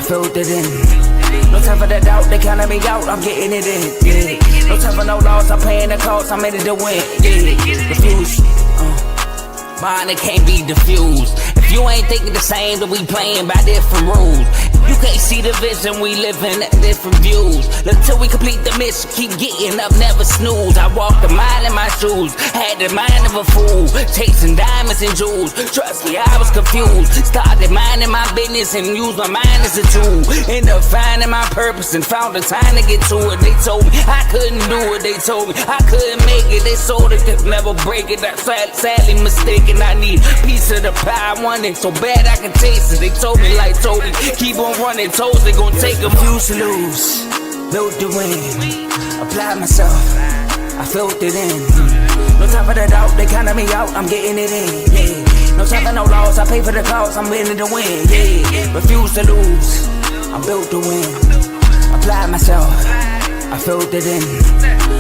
filled it in. No time for the doubt, they counting me out, I'm getting it in. Yeah. No time for no loss, I'm paying the cost, I'm in it to win. Yeah. Refuse. Mine, it can't be diffused. If you ain't thinking the same, then we playing by different rules. You can't see the vision, we living at different views. Until we complete the mission, keep getting up, never snooze. I walked a mile in my shoes, had the mind of a fool, chasing diamonds and jewels. Trust me, I was confused. Started minding my business and used my mind as a tool. Ended up finding my purpose and found the time to get to it. They told me I couldn't do it, they told me I couldn't make it. They sold it, could never break it. That's sadly mistaken. I need a piece of the pie, I want it so bad I can taste it. They told me like Toby, keep on running toes, they gon' take them. Refuse to lose, built to win. Apply myself, I filled it in. No time for the doubt, they counting me out, I'm getting it in. Yeah. No time for no loss, I pay for the cost, I'm winning to win. Yeah. Refuse to lose, I'm built to win. Apply myself, I filled it in.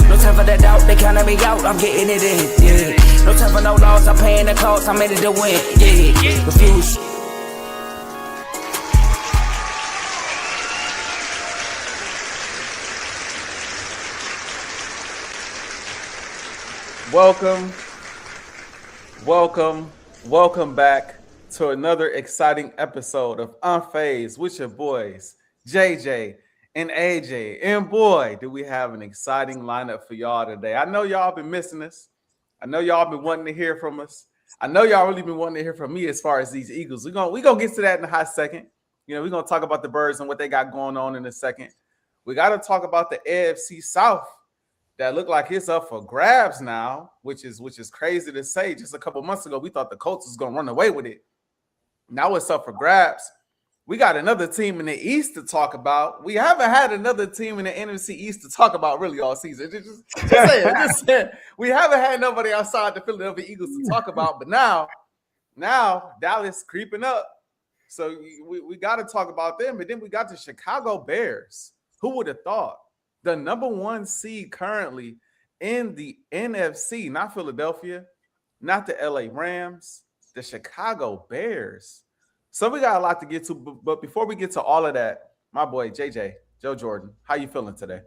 No time for the doubt, they counting me out, I'm getting it in. Yeah. No time for no loss, I'm paying the cost, I'm in it to win. Yeah. Refuse. Welcome back to another exciting episode of Unfazed with your boys, JJ and Ajae. And boy, do we have an exciting lineup for y'all today. I know y'all been missing us. I know y'all been wanting to hear from us. I know y'all really been wanting to hear from me as far as these Eagles. We're gonna get to that in a hot second. You know, we're gonna talk about the Birds and what they got going on in a second. We got to talk about the AFC South. That look like it's up for grabs now, which is crazy to say. Just a couple months ago, we thought the Colts was going to run away with it. Now it's up for grabs. We got another team in the East to talk about. We haven't had another team in the NFC East to talk about really all season. Just saying. We haven't had nobody outside the Philadelphia Eagles to talk about. But now Dallas creeping up. So we got to talk about them. And then we got the Chicago Bears. Who would have thought? The number one seed currently in the NFC, not Philadelphia, not the LA Rams, the Chicago Bears. So we got a lot to get to, but before we get to all of that, my boy JJ, Joe Jordan, how you feeling today?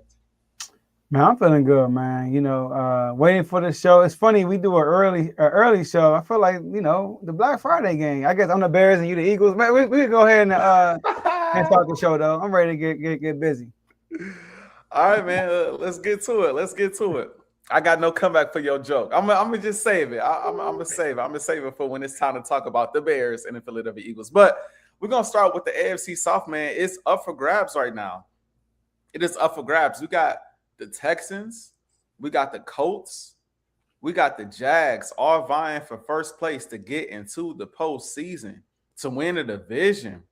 Man, I'm feeling good, man. You know, waiting for the show. It's funny, we do an early show. I feel like, you know, the Black Friday game. I guess I'm the Bears and you the Eagles. Man, we can go ahead and start the show, though. I'm ready to get busy. All right, man. Let's get to it. I got no comeback for your joke. I'm gonna just save it. I'm gonna save it. I'm gonna save it for when it's time to talk about the Bears and the Philadelphia Eagles. But we're gonna start with the AFC South, man. It's up for grabs right now. It is up for grabs. We got the Texans, we got the Colts, we got the Jags, all vying for first place to get into the postseason to win the division.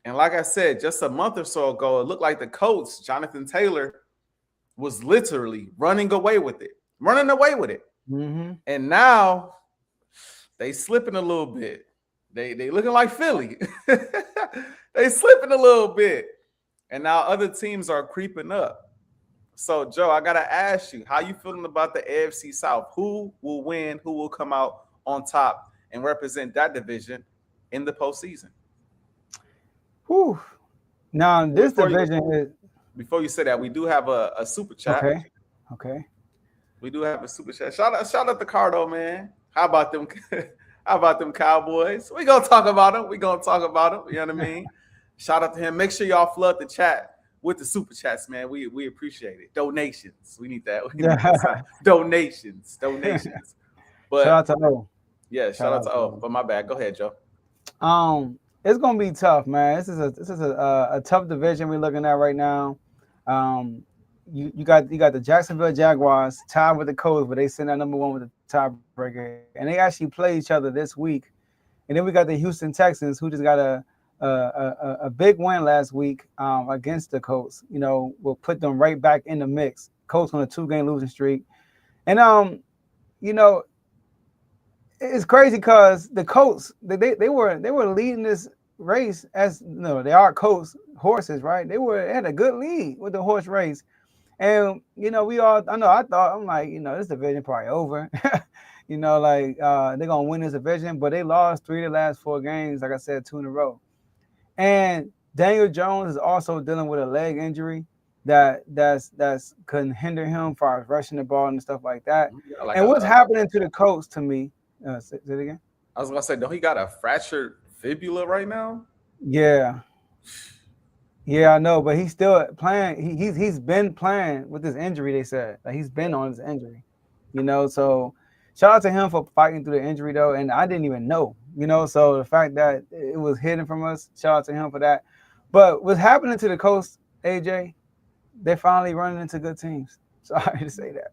And like I said, just a month or so ago, it looked like the Colts, Jonathan Taylor, was literally running away with it. Mm-hmm. And now they slipping a little bit. They looking like Philly. They slipping a little bit. And now other teams are creeping up. So, Joe, I got to ask you, how you feeling about the AFC South? Who will win? Who will come out on top and represent that division in the postseason? Whew. Now this division is. Before you say that, we do have a super chat. Okay. We do have a super chat. Shout out to Cardo, man. How about them? How about them Cowboys? We gonna talk about them. You know what I mean? Shout out to him. Make sure y'all flood the chat with the super chats, man. We appreciate it. Donations. We need that. Donations. But shout out to O. Yeah, shout out to O. But my bad. Go ahead, Joe. It's gonna be tough, man. This is a tough division we're looking at right now. You got the Jacksonville Jaguars tied with the Colts, but they send out number one with the tiebreaker, and they actually play each other this week. And then we got the Houston Texans, who just got a big win last week against the Colts. You know, will put them right back in the mix. Colts on a 2-game losing streak, and you know. It's crazy because the Colts they were leading this race as they are Colts horses, right? They had a good lead with the horse race, and you know I'm like this division probably over, they're gonna win this division, but they lost 3 of the last 4 games, like I said, 2 in a row, and Daniel Jones is also dealing with a leg injury that's can hinder him for rushing the ball and stuff like that. Yeah, like And what's happening to the Colts to me? Say it again. I was gonna say, don't he got a fractured fibula right now? Yeah, yeah, I know, but he's still playing. He's been playing with this injury. They said like he's been on his injury, So shout out to him for fighting through the injury though, and I didn't even know, So the fact that it was hidden from us, shout out to him for that. But what's happening to the Coast, AJ? They're finally running into good teams. Sorry to say that.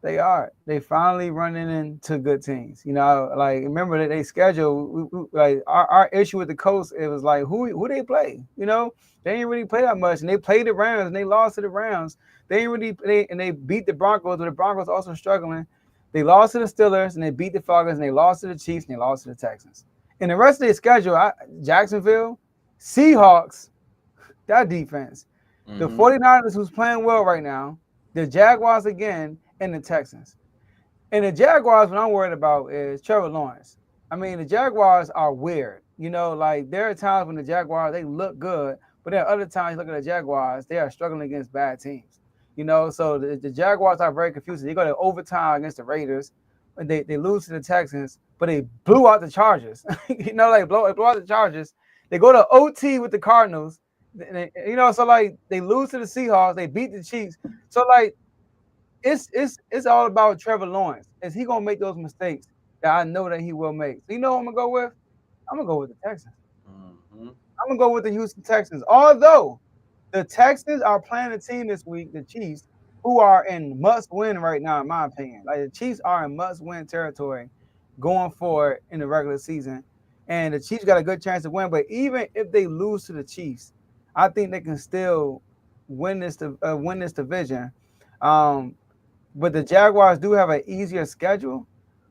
They are. They finally running into good teams. Like remember that they schedule like our issue with the Coast. It was like who they play. They didn't really play that much, and they played the Rams and they lost to the Rams. They beat the Broncos, but the Broncos also struggling. They lost to the Steelers and they beat the Falcons and they lost to the Chiefs and they lost to the Texans. And the rest of their schedule, Jacksonville, Seahawks, that defense, the 49ers who's playing well right now, the Jaguars again, and the Texans. And the Jaguars, what I'm worried about is Trevor Lawrence. I mean, the Jaguars are weird. Like there are times when the Jaguars, they look good, but there are other times you look at the Jaguars, they are struggling against bad teams. So the Jaguars are very confusing. They go to overtime against the Raiders, and they lose to the Texans, but they blew out the Chargers. Like blow out the Chargers. They go to OT with the Cardinals. So like they lose to the Seahawks, they beat the Chiefs. So like it's all about Trevor Lawrence. Is he gonna make those mistakes that I know that he will make? So what I'm gonna go with? I'm gonna go with the Texans. I'm gonna go with the Houston Texans. Although the Texans are playing a team this week, the Chiefs, who are in must-win right now, in my opinion. Like the Chiefs are in must-win territory going forward in the regular season. And the Chiefs got a good chance to win. But even if they lose to the Chiefs, I think they can still win this division. But the Jaguars do have an easier schedule.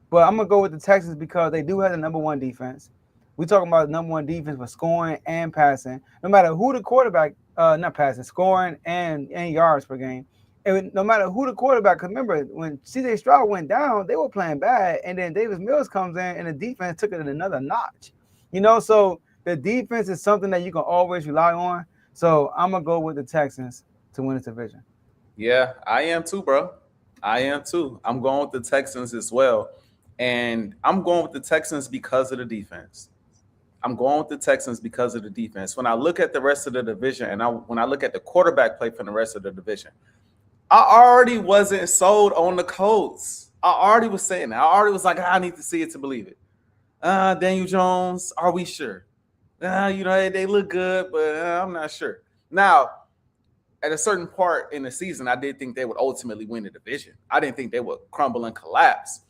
But I'm going to go with the Texans because they do have the number one defense. We're talking about the number one defense for scoring and passing. No matter who the quarterback, not passing, scoring and yards per game. And no matter who the quarterback, because remember, when C.J. Stroud went down, they were playing bad. And then Davis Mills comes in and the defense took it another notch. So the defense is something that you can always rely on. So I'm going to go with the Texans to win this division. Yeah, I am too, bro. I am too. I'm going with the Texans as well. And I'm going with the Texans because of the defense. I'm going with the Texans because of the defense. When I look at the rest of the division and when I look at the quarterback play from the rest of the division, I already wasn't sold on the Colts. I already was saying that. I already was like, I need to see it to believe it. Daniel Jones, are we sure? They look good, but I'm not sure. Now, at a certain part in the season, I did think they would ultimately win the division. I didn't think they would crumble and collapse.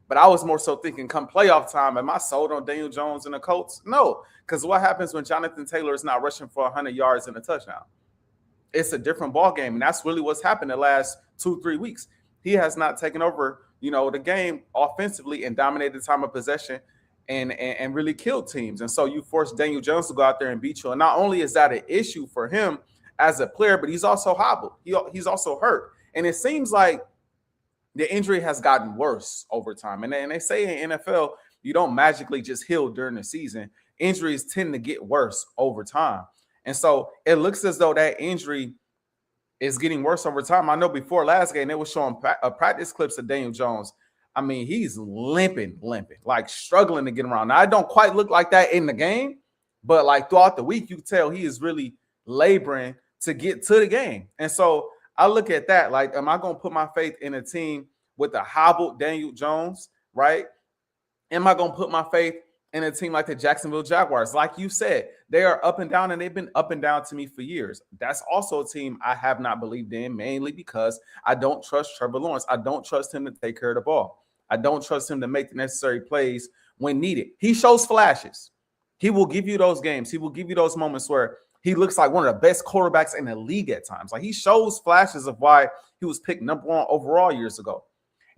But I was more so thinking come playoff time, am I sold on Daniel Jones and the Colts? No, because what happens when Jonathan Taylor is not rushing for 100 yards and a touchdown? It's a different ball game, and that's really what's happened the last 2-3 weeks. He has not taken over, the game offensively and dominated the time of possession and really killed teams. And so you force Daniel Jones to go out there and beat you. And not only is that an issue for him as a player, but he's also hobbled. He's also hurt. And it seems like the injury has gotten worse over time. And they say in NFL, you don't magically just heal during the season. Injuries tend to get worse over time. And so it looks as though that injury is getting worse over time. I know before last game, they were showing practice clips of Daniel Jones. I mean, he's limping, like struggling to get around. Now, it don't quite look like that in the game, but like throughout the week, you can tell he is really laboring to get to the game. And so I look at that like, am I going to put my faith in a team with a hobbled Daniel Jones, right? Am I going to put my faith in a team like the Jacksonville Jaguars? Like you said, they are up and down, and they've been up and down to me for years. That's also a team I have not believed in, mainly because I don't trust Trevor Lawrence. I don't trust him to take care of the ball. I don't trust him to make the necessary plays when needed. He shows flashes. He will give you those games. He will give you those moments where he looks like one of the best quarterbacks in the league at times. Like he shows flashes of why he was picked number one overall years ago.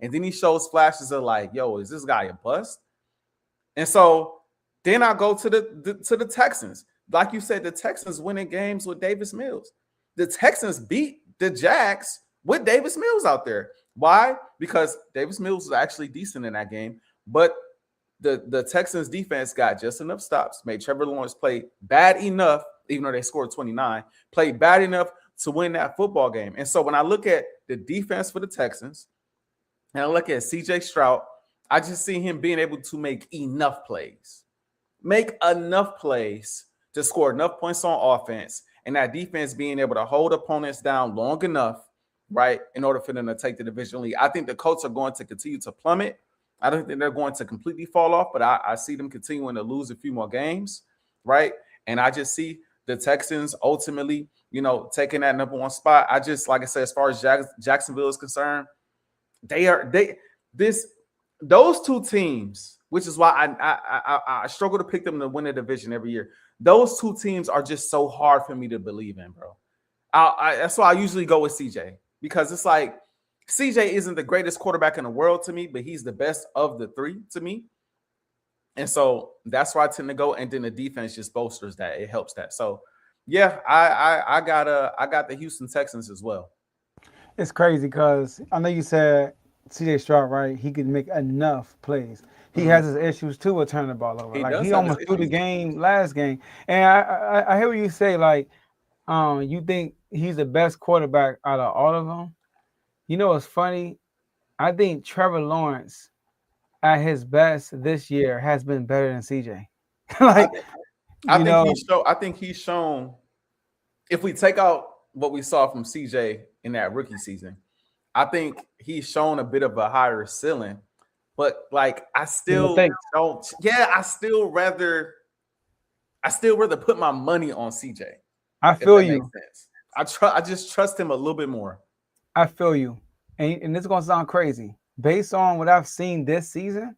And then he shows flashes of like, yo, is this guy a bust? And so then I go to the Texans. Like you said, the Texans winning games with Davis Mills. The Texans beat the Jags with Davis Mills out there. Why? Because Davis Mills was actually decent in that game, but the Texans defense got just enough stops, made Trevor Lawrence play bad enough, even though they scored 29, played bad enough to win that football game. And so when I look at the defense for the Texans and I look at CJ Stroud, I just see him being able to make enough plays to score enough points on offense, and that defense being able to hold opponents down long enough, right, in order for them to take the division lead. I think the Colts are going to continue to plummet. I don't think they're going to completely fall off, but I see them continuing to lose a few more games, right? And I just see the Texans ultimately, taking that number one spot. I just, like I said, as far as Jacksonville is concerned, those two teams, which is why I struggle to pick them to win the division every year. Those two teams are just so hard for me to believe in, bro. That's why I usually go with CJ, because it's like CJ isn't the greatest quarterback in the world to me, but he's the best of the three to me. And so that's why I tend to go. And then the defense just bolsters that. It helps that. So yeah, I got the Houston Texans as well. It's crazy because I know you said CJ Stroud, right? He could make enough plays. He has his issues too with turning the ball over. He almost threw the game last game. And I hear what you say, you think he's the best quarterback out of all of them. You know what's funny? I think Trevor Lawrence at his best this year has been better than CJ. I think he's shown, if we take out what we saw from CJ in that rookie season, I think he's shown a bit of a higher ceiling. But I still don't. Yeah, I still rather put my money on CJ. I feel you. I just trust him a little bit more. I feel you, and this is gonna sound crazy. Based on what I've seen this season,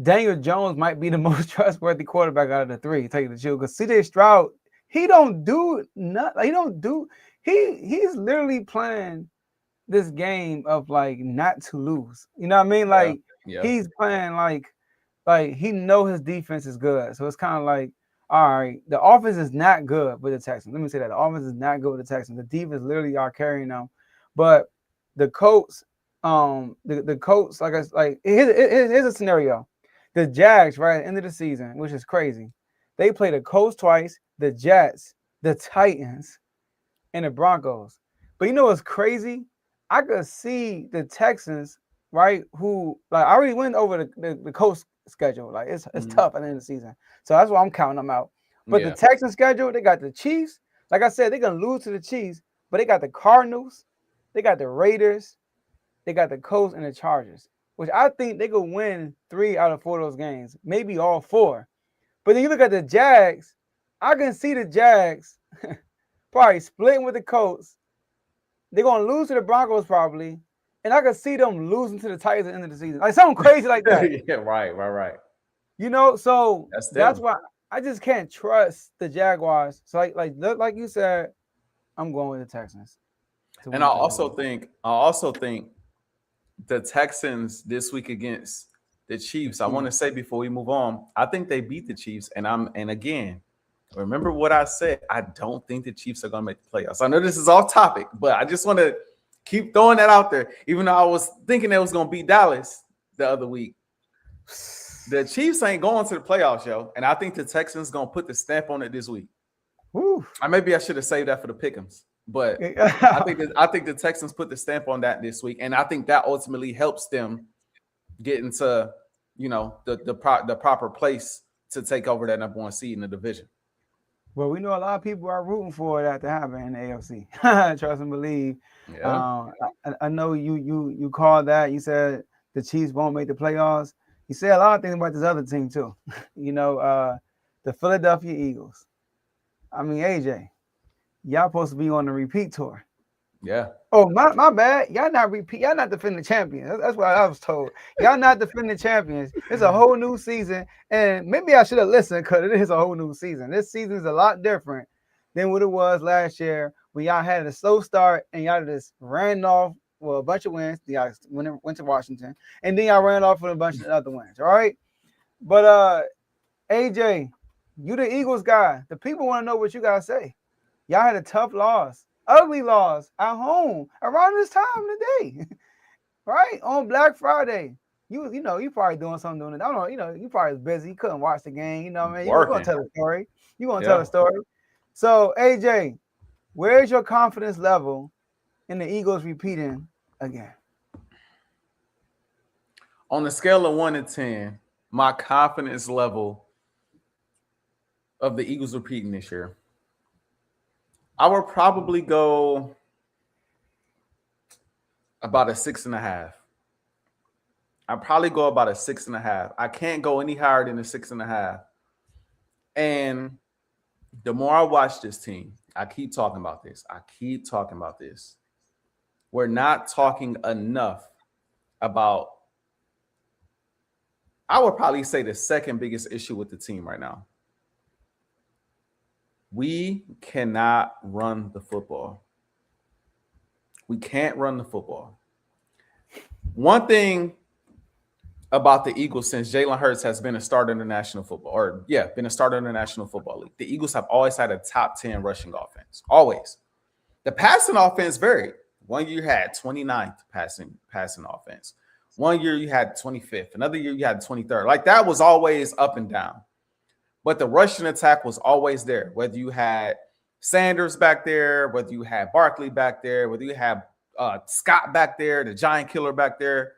Daniel Jones might be the most trustworthy quarterback out of the three. To tell you the truth, because CJ Stroud, he don't do nothing. He's literally playing this game of not to lose. You know what I mean? He's playing like he know his defense is good. So it's kind of like, all right, the offense is not good with the Texans. Let me say that. The offense is not good with the Texans. The defense literally are carrying them. But the Colts, the Colts, here's a scenario. The Jags, right at the end of the season, which is crazy. They play the Colts twice, the Jets, the Titans, and the Broncos. But you know what's crazy? I could see the Texans, right, who I already went over the Colts schedule. It's tough at the end of the season. So that's why I'm counting them out. But the Texans schedule, they got the Chiefs. Like I said, they're gonna lose to the Chiefs, but they got the Cardinals, they got the Raiders, they got the Colts and the Chargers, which I think they could win 3 out of 4 of those games, maybe all 4. But then you look at the Jags, I can see the Jags probably splitting with the Colts. They're going to lose to the Broncos probably. And I can see them losing to the Titans at the end of the season. Something crazy like that. Yeah, right. So that's why I just can't trust the Jaguars. So like you said, I'm going with the Texans. And I also think the Texans this week against the Chiefs, I want to say before we move on, I think they beat the Chiefs. And again, remember what I said. I don't think the Chiefs are going to make the playoffs. I know this is off topic, but I just want to keep throwing that out there. Even though I was thinking they was going to beat Dallas the other week, the Chiefs ain't going to the playoffs, yo. And I think the Texans going to put the stamp on it this week. Woo. Maybe I should have saved that for the Pickems, but I think the Texans put the stamp on that this week, and I think that ultimately helps them get into the proper place to take over that number 1 seed in the division. Well, we know a lot of people are rooting for that to happen in the AFC. Trust and believe. Yeah. I know you called that. You said the Chiefs won't make the playoffs. You said a lot of things about this other team too. The Philadelphia Eagles. I mean, AJ, y'all supposed to be on the repeat tour. Yeah. Oh, my bad. Y'all not defending champions. That's what I was told. Y'all not defending champions. It's a whole new season. And maybe I should have listened because it is a whole new season. This season is a lot different than what it was last year when y'all had a slow start and y'all just ran off with a bunch of wins. Y'all went to Washington. And then y'all ran off with a bunch of other wins. All right. But AJ, you the Eagles guy. The people want to know what you gotta say. Y'all had a tough loss. Ugly loss at home around this time of the day, right? On Black Friday. you probably doing something doing it. I don't know, you probably was busy. You couldn't watch the game. You know what I mean? You're gonna Working. tell the story. You gonna tell the story. So AJ, where's your confidence level in the Eagles repeating again? On the scale of 1 to 10, my confidence level of the Eagles repeating this year, I would probably go about a 6.5. I'd probably go about a 6.5. I can't go any higher than a 6.5. And the more I watch this team, I keep talking about this. We're not talking enough about, I would probably say, the second biggest issue with the team right now. We cannot run the football. We can't run the football. One thing about the Eagles since Jalen Hurts has been a starter in the National Football, been a starter in the National Football League. The Eagles have always had a top 10 rushing offense. Always. The passing offense varied. One year you had 29th passing offense. One year you had 25th. Another year you had 23rd. Like, that was always up and down. But the rushing attack was always there. Whether you had Sanders back there, whether you had Barkley back there, whether you had Scott back there, the giant killer back there,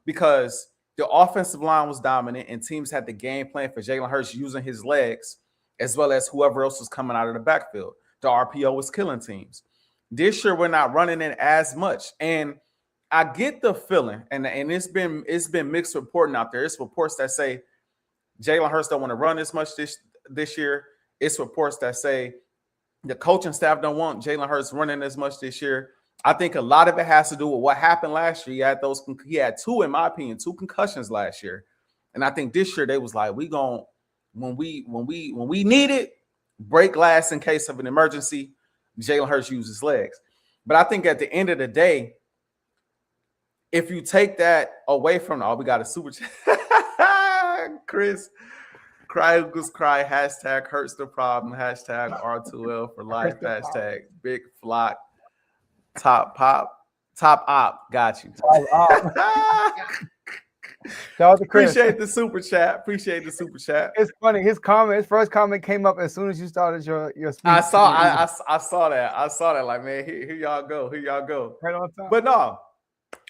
because the offensive line was dominant and teams had the game plan for Jalen Hurts using his legs as well as whoever else was coming out of the backfield. The RPO was killing teams. This year, we're not running in as much. And I get the feeling, and it's been mixed reporting out there. It's reports that say Jalen Hurts don't want to run as much this year. It's reports that say the coaching staff don't want Jalen Hurts running as much this year. I think a lot of it has to do with what happened last year. He had two, in my opinion, two concussions last year. And I think this year they was like, when we need it, break glass in case of an emergency, Jalen Hurts uses his legs. But I think at the end of the day, if you take that away from, we got a super chat. Chris, cry Eagles cry, hashtag hurts the problem, hashtag R2L for life, hashtag big flock, top op, got you. Appreciate the super chat. It's funny. His first comment came up as soon as you started your speech. I saw that. Like, man, here y'all go. Right on time. But no,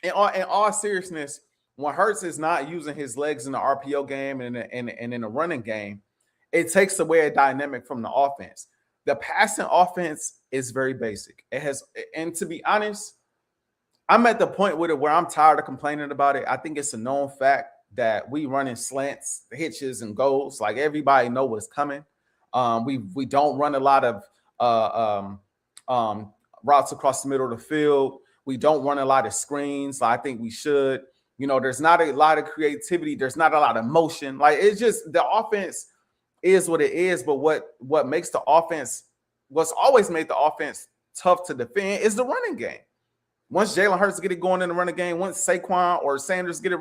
in all seriousness, when Hurts is not using his legs in the RPO game and in the running game, it takes away a dynamic from the offense. The passing offense is very basic. And to be honest, I'm at the point with it where I'm tired of complaining about it. I think it's a known fact that we run in slants, hitches, and goals. Like, everybody know what's coming. We don't run a lot of routes across the middle of the field. We don't run a lot of screens. I think we should. There's not a lot of creativity. There's not a lot of motion. Like, it's just the offense is what it is. But what makes the offense, what's always made the offense tough to defend is the running game. Once Jalen Hurts get it going in the running game, once Saquon or Sanders get it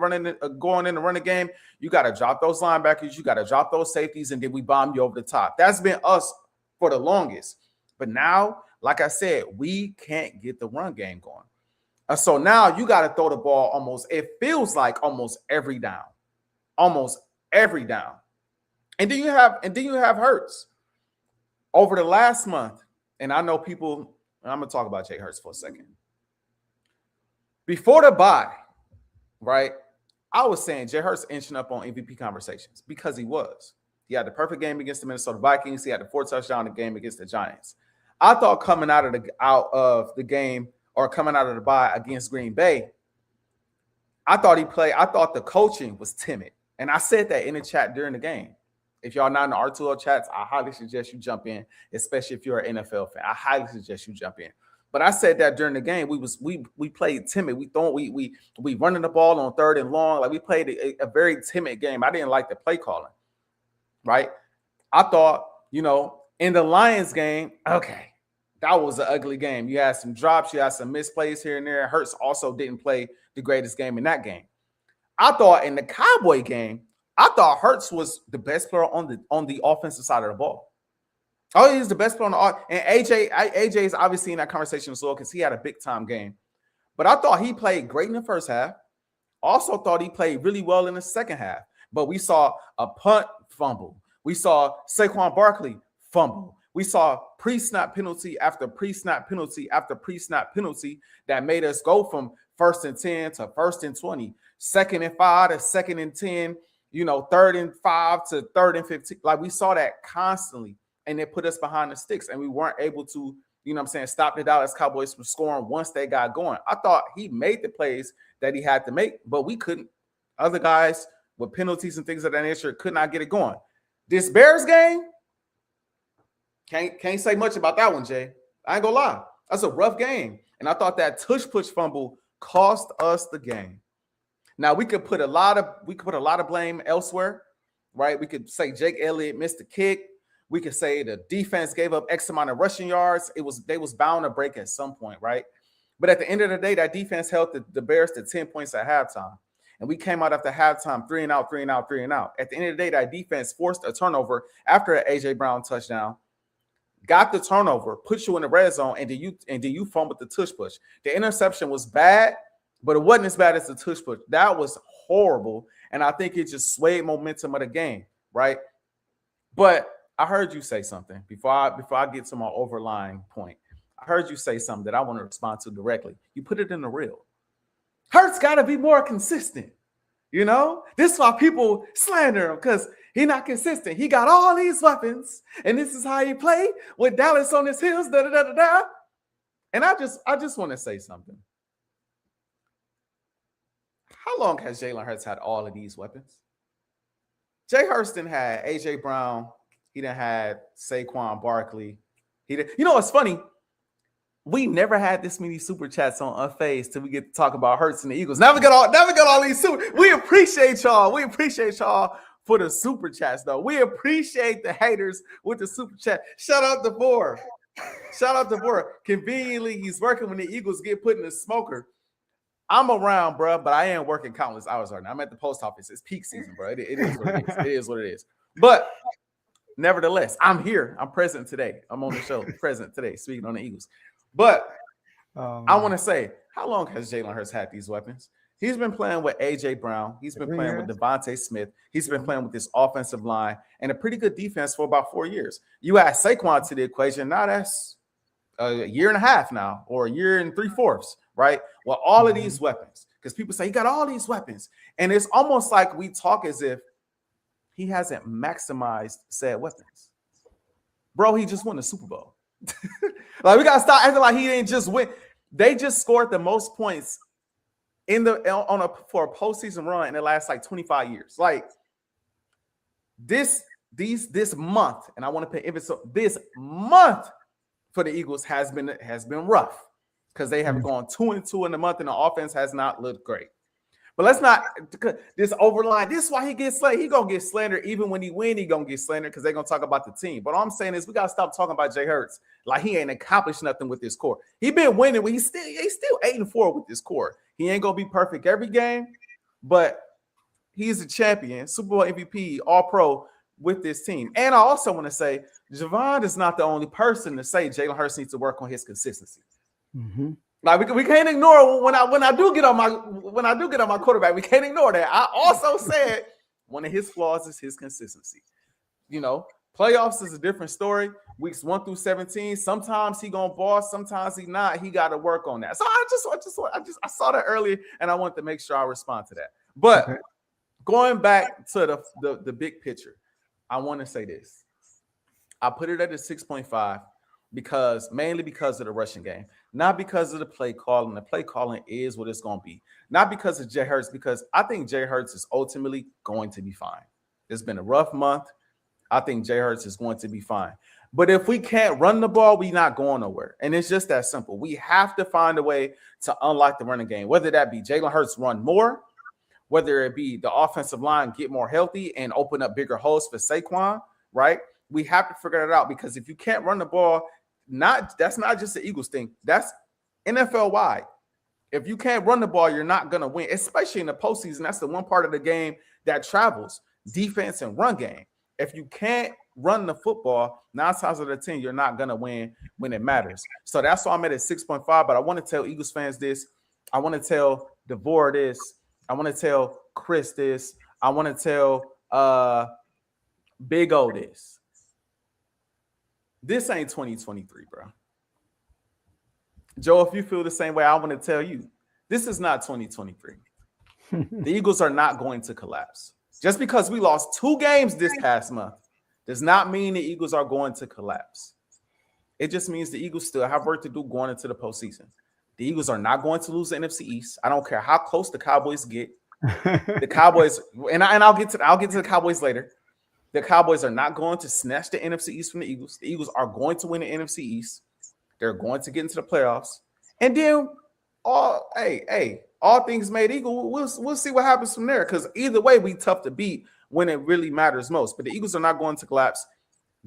going in the running game, you got to drop those linebackers, you got to drop those safeties, and then we bomb you over the top. That's been us for the longest. But now, like I said, we can't get the run game going. So now you got to throw the ball it feels like almost every down. And then you have Hurts. Over the last month, and I know people, I'm going to talk about Jay Hurts for a second. Before the bye, right, I was saying Jay Hurts inching up on MVP conversations because he was. He had the perfect game against the Minnesota Vikings. He had the 4 touchdown game against the Giants. I thought coming out of the game or coming out of the bye against Green Bay, I thought the coaching was timid. And I said that in the chat during the game. If y'all not in the R2L chats, I highly suggest you jump in, especially if you're an NFL fan. I highly suggest you jump in. But I said that during the game, we played timid. We running the ball on 3rd and long. Like, we played a very timid game. I didn't like the play calling, right? I thought, in the Lions game, okay, that was an ugly game. You had some drops, you had some misplays here and there. Hurts also didn't play the greatest game in that game. I thought in the Cowboy game, I thought Hurts was the best player on the offensive side of the ball. Oh, he's the best player on the and AJ is obviously in that conversation as well because he had a big time game. But I thought he played great in the first half. Also thought he played really well in the second half. But we saw a punt fumble. We saw Saquon Barkley fumble. We saw pre-snap penalty after pre-snap penalty after pre-snap penalty that made us go from 1st and 10 to 1st and 20, 2nd and 5 to 2nd and 10, 3rd and 5 to 3rd and 15. Like, we saw that constantly, and it put us behind the sticks, and we weren't able to, stop the Dallas Cowboys from scoring once they got going. I thought he made the plays that he had to make, but we couldn't. Other guys with penalties and things of that nature could not get it going. This Bears game, can't say much about that one, Jay. I ain't gonna lie. That's a rough game. And I thought that tush push fumble cost us the game. Now we could put a lot of blame elsewhere, right? We could say Jake Elliott missed the kick. We could say the defense gave up X amount of rushing yards. They was bound to break at some point, right? But at the end of the day, that defense held the Bears to 10 points at halftime. And we came out after halftime 3 and out, 3 and out, 3 and out. At the end of the day, that defense forced a turnover after an Ajae Brown touchdown. Got the turnover, put you in the red zone, and then you fumbled the tush push. The interception was bad, but it wasn't as bad as the tush push. That was horrible, and I think it just swayed momentum of the game, right? But I heard you say something before I get to my overlying point. I heard you say something that I want to respond to directly. You put it in the reel. Hurts got to be more consistent. This is why people slander him, because he's not consistent. He got all these weapons, and this is how he played with Dallas on his heels, da-da-da-da-da. And I just want to say something. How long has Jalen Hurts had all of these weapons? Jay Hurts done had Ajae Brown. He done had Saquon Barkley. What's funny? We never had this many super chats on Unfazed till we get to talk about Hurts and the Eagles. Never got all these super. We appreciate y'all. We appreciate y'all for the super chats, though. We appreciate the haters with the super chat. Shout out to Bohr. Conveniently, he's working when the Eagles get put in the smoker. I'm around, bro, but I ain't working countless hours right now. I'm at the post office. It's peak season, bro. It is what it is. It is what it is. But nevertheless, I'm here. I'm present today. I'm on the show, present today, speaking on the Eagles. But I want to say, how long has Jalen Hurts had these weapons? He's been playing with Ajae Brown. He's been playing with Devontae Smith. He's been playing with this offensive line and a pretty good defense for about 4 years. You add Saquon to the equation, now that's a year and a half now, or a year and 3/4, right? Well, all of these weapons, because people say he got all these weapons. And it's almost like we talk as if he hasn't maximized said weapons. Bro, he just won the Super Bowl. Like, we gotta stop acting like he didn't just win. They just scored the most points for a postseason run in the last 25 years. Like this month, and I want to pay emphasis. This month for the Eagles has been rough because they have gone 2-2 in the month, and the offense has not looked great. But let's not this overline. This is why he gets slandered. He gonna get slandered even when he win. He gonna get slandered because they're gonna talk about the team. But all I'm saying is we gotta stop talking about Jay Hurts like he ain't accomplished nothing with this core. He been winning, but he's still 8-4 with this core. He ain't gonna be perfect every game, but he's a champion, Super Bowl MVP, All Pro with this team. And I also want to say Javon is not the only person to say Jalen Hurts needs to work on his consistency. Mm-hmm. Like we can't ignore when I do get on my quarterback, we can't ignore that. I also said one of his flaws is his consistency. Playoffs is a different story. Weeks 1 through 17, sometimes he gonna ball, sometimes he not. He got to work on that. So I saw that earlier, and I want to make sure I respond to that. But going back to the big picture, I want to say this. I put it at a 6.5 mainly because of the rushing game, not because of the play calling. The play calling is what it's going to be. Not because of Jay Hurts, because I think Jay Hurts is ultimately going to be fine. It's been a rough month. I think Jay Hurts is going to be fine. But if we can't run the ball, we're not going nowhere. And it's just that simple. We have to find a way to unlock the running game, whether that be Jalen Hurts run more, whether it be the offensive line get more healthy and open up bigger holes for Saquon, right? We have to figure that out, because if you can't run the ball, that's not just the Eagles thing. That's NFL wide. If you can't run the ball, you're not going to win, especially in the postseason. That's the one part of the game that travels, defense and run game. If you can't run the football, 9 times out of 10, you're not going to win when it matters. So that's why I'm at a 6.5. But I want to tell Eagles fans this. I want to tell DeVore this. I want to tell Chris this. I want to tell Big O this. This ain't 2023, bro. Joe, if you feel the same way, I want to tell you, this is not 2023. The Eagles are not going to collapse. Just because we lost 2 games this past month does not mean the Eagles are going to collapse. It just means the Eagles still have work to do going into the postseason. The Eagles are not going to lose the NFC East. I don't care how close the Cowboys get. The Cowboys, and I'll get to the Cowboys later. The Cowboys are not going to snatch the NFC East from the Eagles. The Eagles are going to win the NFC East. They're going to get into the playoffs. And then, all things made equal, we'll see what happens from there. Because either way, we tough to beat when it really matters most. But the Eagles are not going to collapse.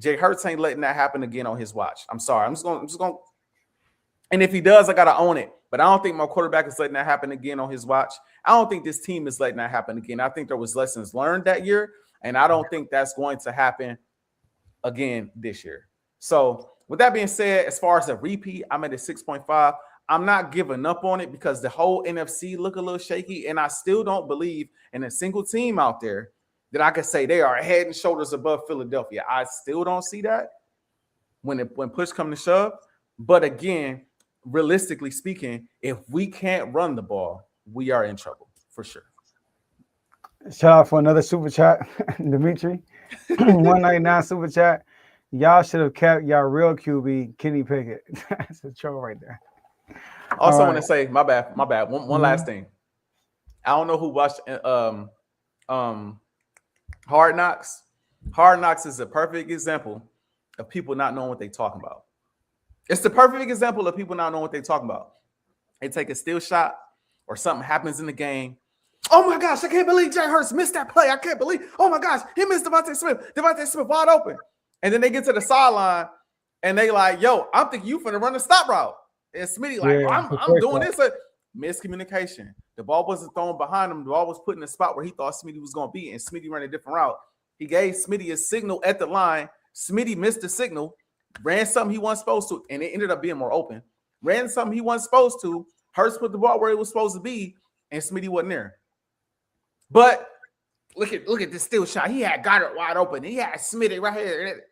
Jay Hurts ain't letting that happen again on his watch. I'm sorry. I'm just going. And if he does, I gotta own it. But I don't think my quarterback is letting that happen again on his watch. I don't think this team is letting that happen again. I think there was lessons learned that year. And I don't think that's going to happen again this year. So with that being said, as far as a repeat, I'm at a 6.5. I'm not giving up on it because the whole NFC look a little shaky. And I still don't believe in a single team out there that I could say they are head and shoulders above Philadelphia. I still don't see that when push comes to shove. But again, realistically speaking, if we can't run the ball, we are in trouble for sure. Shout out for another super chat, Dimitri. 199 super chat. Y'all should have kept y'all real QB, Kenny Pickett. That's a troll right there. Also, want to say my bad. One last thing. I don't know who watched Hard Knocks. Hard Knocks is a perfect example of people not knowing what they're talking about. It's the perfect example of people not knowing what they're talking about. They take a steal shot or something happens in the game. Oh my gosh, I can't believe Jay Hurts missed that play. I can't believe. Oh my gosh, he missed Devontae Smith. Devontae Smith wide open. And then they get to the sideline and they like, yo, I'm thinking you finna run the stop route. And Smitty like, I'm doing this. Miscommunication. The ball wasn't thrown behind him. The ball was put in the spot where he thought Smitty was going to be, and Smitty ran a different route. He gave Smitty a signal at the line. Smitty missed the signal, ran something he wasn't supposed to, and it ended up being more open. Ran something he wasn't supposed to. Hurts put the ball where it was supposed to be, and Smitty wasn't there. But look at this steal shot. He had Goddard wide open. He had Smitty right here.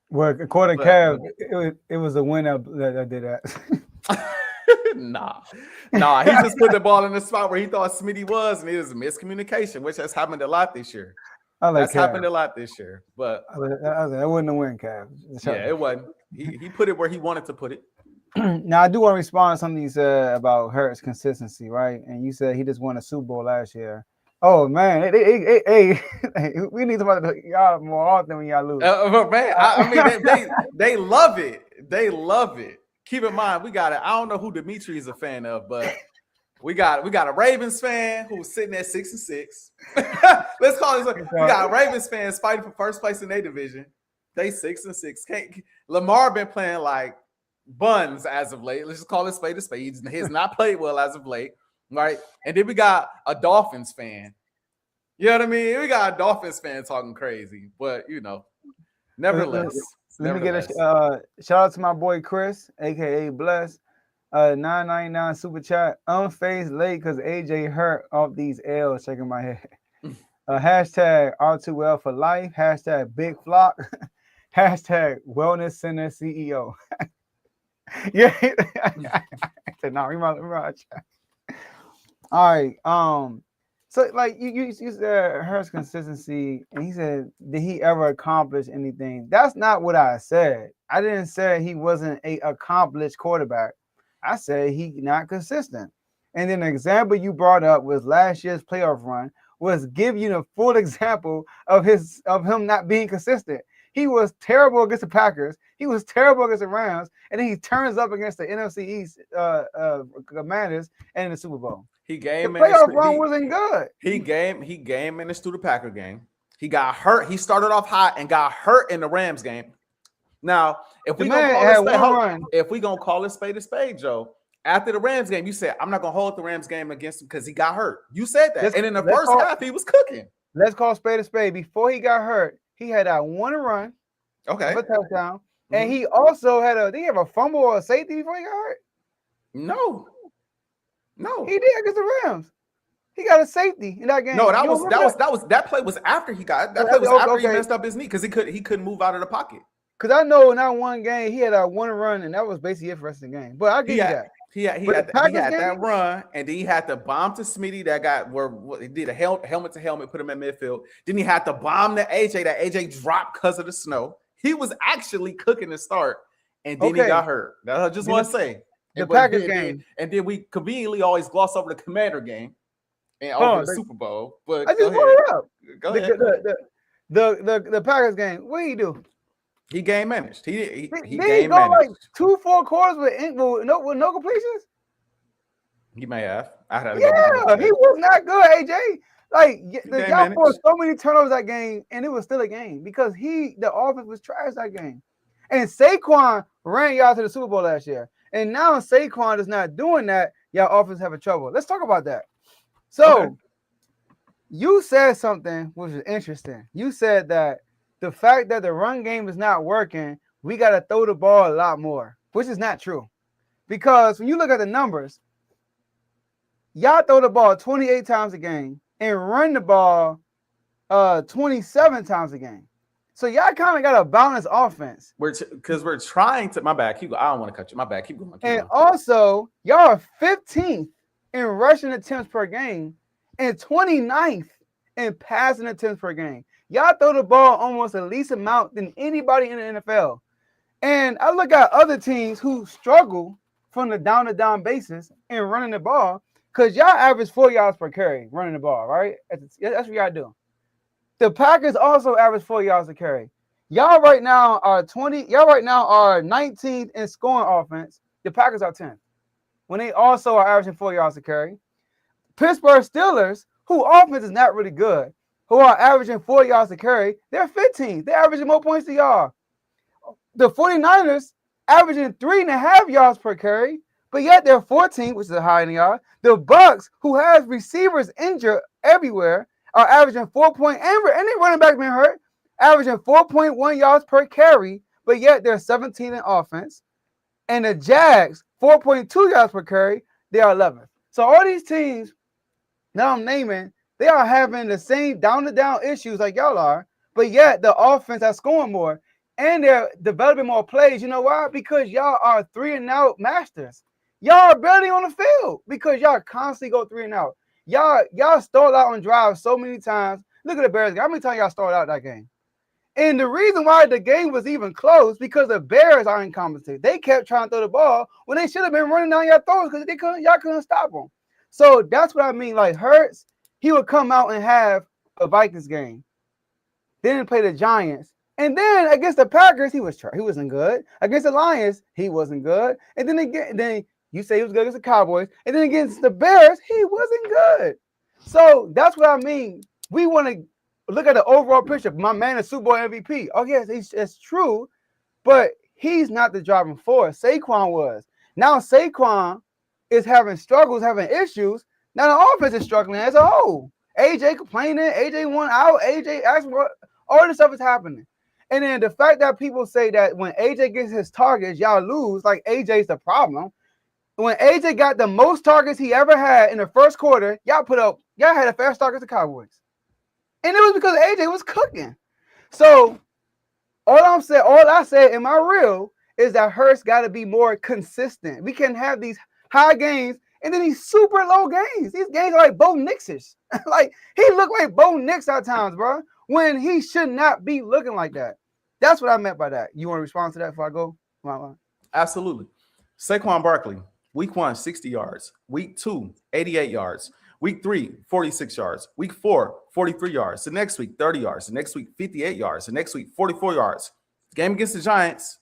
Well, according to Kev, it was a winner that did that. Nah. He just put the ball in the spot where he thought Smitty was, and it was a miscommunication, which has happened a lot this year. That's happened a lot this year. But that wasn't a win, Kev. Yeah, it wasn't. He put it where he wanted to put it. Now, I do want to respond to something you said about Hurts' consistency, right? And you said he just won a Super Bowl last year. Oh, man. Hey, we need to y'all more often when y'all lose. Man, I mean, they love it. They love it. Keep in mind, we got it. I don't know who Dimitri is a fan of, but we got a Ravens fan who's sitting at 6-6. Let's call this. We got Ravens fans fighting for first place in their division. They 6-6. Lamar been playing like buns as of late. Let's just call it spade a spade. He has not played well as of late, right? And then we got a Dolphins fan. You know what I mean? We got a Dolphins fan talking crazy, but nevertheless. Let me get a shout out to my boy Chris, aka Bless. 999 super chat. Unfazed late because AJ hurt off these L's. Shaking my head. Hashtag R2L for life. Hashtag Big Flock. Hashtag Wellness Center CEO. Yeah. All right. So like you said Hurts consistency, and he said, did he ever accomplish anything? That's not what I said. I didn't say he wasn't a accomplished quarterback. I said he not consistent. And then the example you brought up was last year's playoff run, was give you the full example of him not being consistent. He was terrible against the Packers. He was terrible against the Rams, and then he turns up against the NFC East Commanders and in the Super Bowl. He game the playoff run wasn't good. He game managed through the Packer game. He got hurt. He started off hot and got hurt in the Rams game. Now, if we gonna call it spade a spade, Joe, after the Rams game, you said I'm not gonna hold the Rams game against him because he got hurt. You said that, and in the first half, he was cooking. Let's call spade a spade. Before he got hurt, he had that one run, a touchdown, and he also had a fumble or a safety before he got hurt. No. No, he did against the Rams. He got a safety in that game. No, that play was after he got that play was after he messed up his knee because he couldn't move out of the pocket. Because I know in that one game he had that one run and that was basically it for the rest of the game. But I give you that. He had that run, and then he had to bomb to Smitty that got where he did a helmet to helmet, put him in midfield. Then he had to bomb to AJ that AJ dropped because of the snow. He was actually cooking to start, and then he got hurt. I just want to say the Packers game, and then we conveniently always gloss over the Commander game and over the Super Bowl. But I just brought it up. Go ahead. The Packers game. What did he do? He game managed. He game managed. Like 2-4 quarters with no completions. He may have. He was not good, AJ. Like y'all forced so many turnovers that game, and it was still a game because the offense was trash that game. And Saquon ran y'all to the Super Bowl last year, and now Saquon is not doing that. Y'all offense having trouble. Let's talk about that. So you said something which is interesting. You said that the fact that the run game is not working, we got to throw the ball a lot more, which is not true. Because when you look at the numbers, y'all throw the ball 28 times a game and run the ball 27 times a game. So y'all kind of got a balanced offense. Because we're trying to. My bad. Keep going. I don't want to cut you. My bad. Keep going. Also, y'all are 15th in rushing attempts per game and 29th in passing attempts per game. Y'all throw the ball almost the least amount than anybody in the NFL. And I look at other teams who struggle from the down-to-down basis and running the ball because y'all average 4 yards per carry running the ball, right? That's what y'all do. The Packers also average 4 yards per carry. Y'all right now are 19th in scoring offense. The Packers are 10th. When they also are averaging 4 yards per carry. Pittsburgh Steelers, who offense is not really good, who are averaging 4 yards to carry, they're 15th. They're averaging more points than y'all. The 49ers averaging 3.5 yards per carry, but yet they're 14th, which is higher than y'all. The Bucks, who has receivers injured everywhere, are averaging 4 point, and their running back been hurt, averaging 4.1 yards per carry, but yet they're 17th in offense. And the Jags, 4.2 yards per carry, they are 11th. So all these teams that I'm naming, they are having the same down-to-down issues like y'all are, but yet the offense is scoring more, and they're developing more plays. You know why? Because y'all are 3-and-out masters. Y'all are barely on the field because y'all constantly go 3-and-out. Y'all stalled out on drives so many times. Look at the Bears game. How many times y'all stalled out that game? And the reason why the game was even close because the Bears are incompetent. They kept trying to throw the ball when they should have been running down your throats because y'all couldn't stop them. So that's what I mean. Like Hurts, he would come out and have a Vikings game, then play the Giants, and then against the Packers he wasn't good. Against the Lions he wasn't good, and then you say he was good against the Cowboys, and then against the Bears he wasn't good. So that's what I mean. We want to look at the overall picture. My man is Super Bowl MVP. Oh yes, it's true, but he's not the driving force. Saquon was. Now Saquon is having struggles, having issues. Now the offense is struggling as a whole. AJ complaining, AJ won out, AJ asking what all this stuff is happening. And then the fact that people say that when AJ gets his targets, y'all lose, like AJ's the problem. When AJ got the most targets he ever had in the first quarter, y'all had a fair start against the Cowboys. And it was because AJ was cooking. So all I said in my reel is that Hurts got to be more consistent. We can have these high games and then these super low games. These games are like Bo Nix-ish. Like he looked like Bo Nix at times, bro, when he should not be looking like that. That's what I meant by that. You want to respond to that before I go? Absolutely. Saquon Barkley, week 1, 60 yards. Week 2, 88 yards. Week 3, 46 yards. Week 4, 43 yards. The next week, 30 yards. The next week, 58 yards. The next week, 44 yards. Game against the Giants,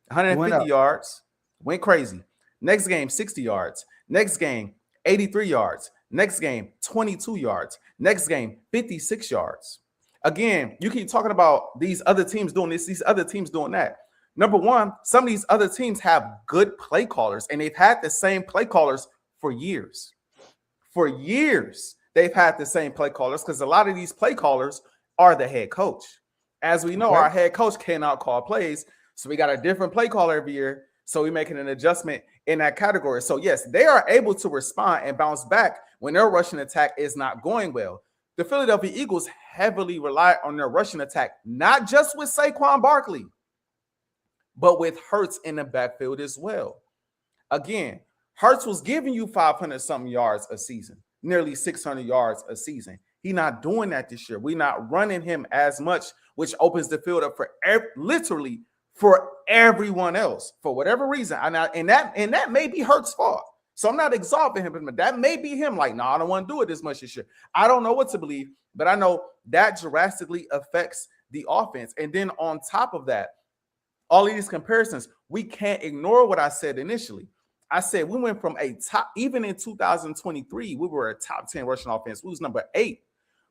150 yards. Went crazy. Next game, 60 yards. Next game, 83 yards. Next game, 22 yards. Next game, 56 yards. Again, you keep talking about these other teams doing this, these other teams doing that. Number one, some of these other teams have good play callers, and they've had the same play callers for years. For years, they've had the same play callers because a lot of these play callers are the head coach. As we know, our head coach cannot call plays, so we got a different play caller every year. So we're making an adjustment in that category. So yes, they are able to respond and bounce back when their rushing attack is not going well. The Philadelphia Eagles heavily rely on their rushing attack, not just with Saquon Barkley, but with Hurts in the backfield as well. Again, Hurts was giving you 500-something yards a season, nearly 600 yards a season. He's not doing that this year. We're not running him as much, which opens the field up for literally for everyone else for whatever reason. And that may be Hurts' fault. So I'm not exalting him, but that may be him. Like, no, I don't want to do it as much this year. I don't know what to believe, but I know that drastically affects the offense. And then on top of that, all of these comparisons, we can't ignore what I said initially. I said we went from a top, even in 2023, we were a top 10 rushing offense. We was number 8.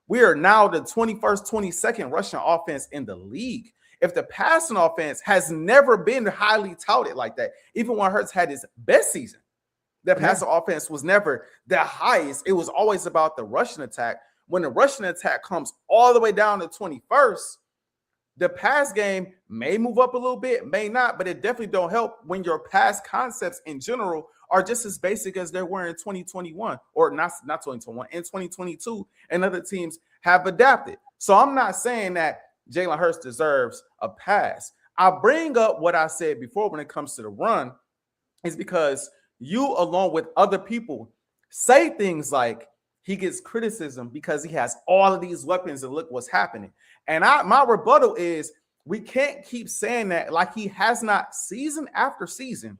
We are now the 21st, 22nd rushing offense in the league. If the passing offense has never been highly touted like that, even when Hurts had his best season, the passing offense was never the highest. It was always about the rushing attack. When the rushing attack comes all the way down to 21st, the pass game may move up a little bit, may not, but it definitely don't help when your pass concepts in general are just as basic as they were in 2021, or not 2021, in 2022, and other teams have adapted. So I'm not saying that Jalen Hurts deserves a pass. I bring up what I said before when it comes to the run is because you, along with other people, say things like he gets criticism because he has all of these weapons and look what's happening. And my rebuttal is we can't keep saying that like he has not season after season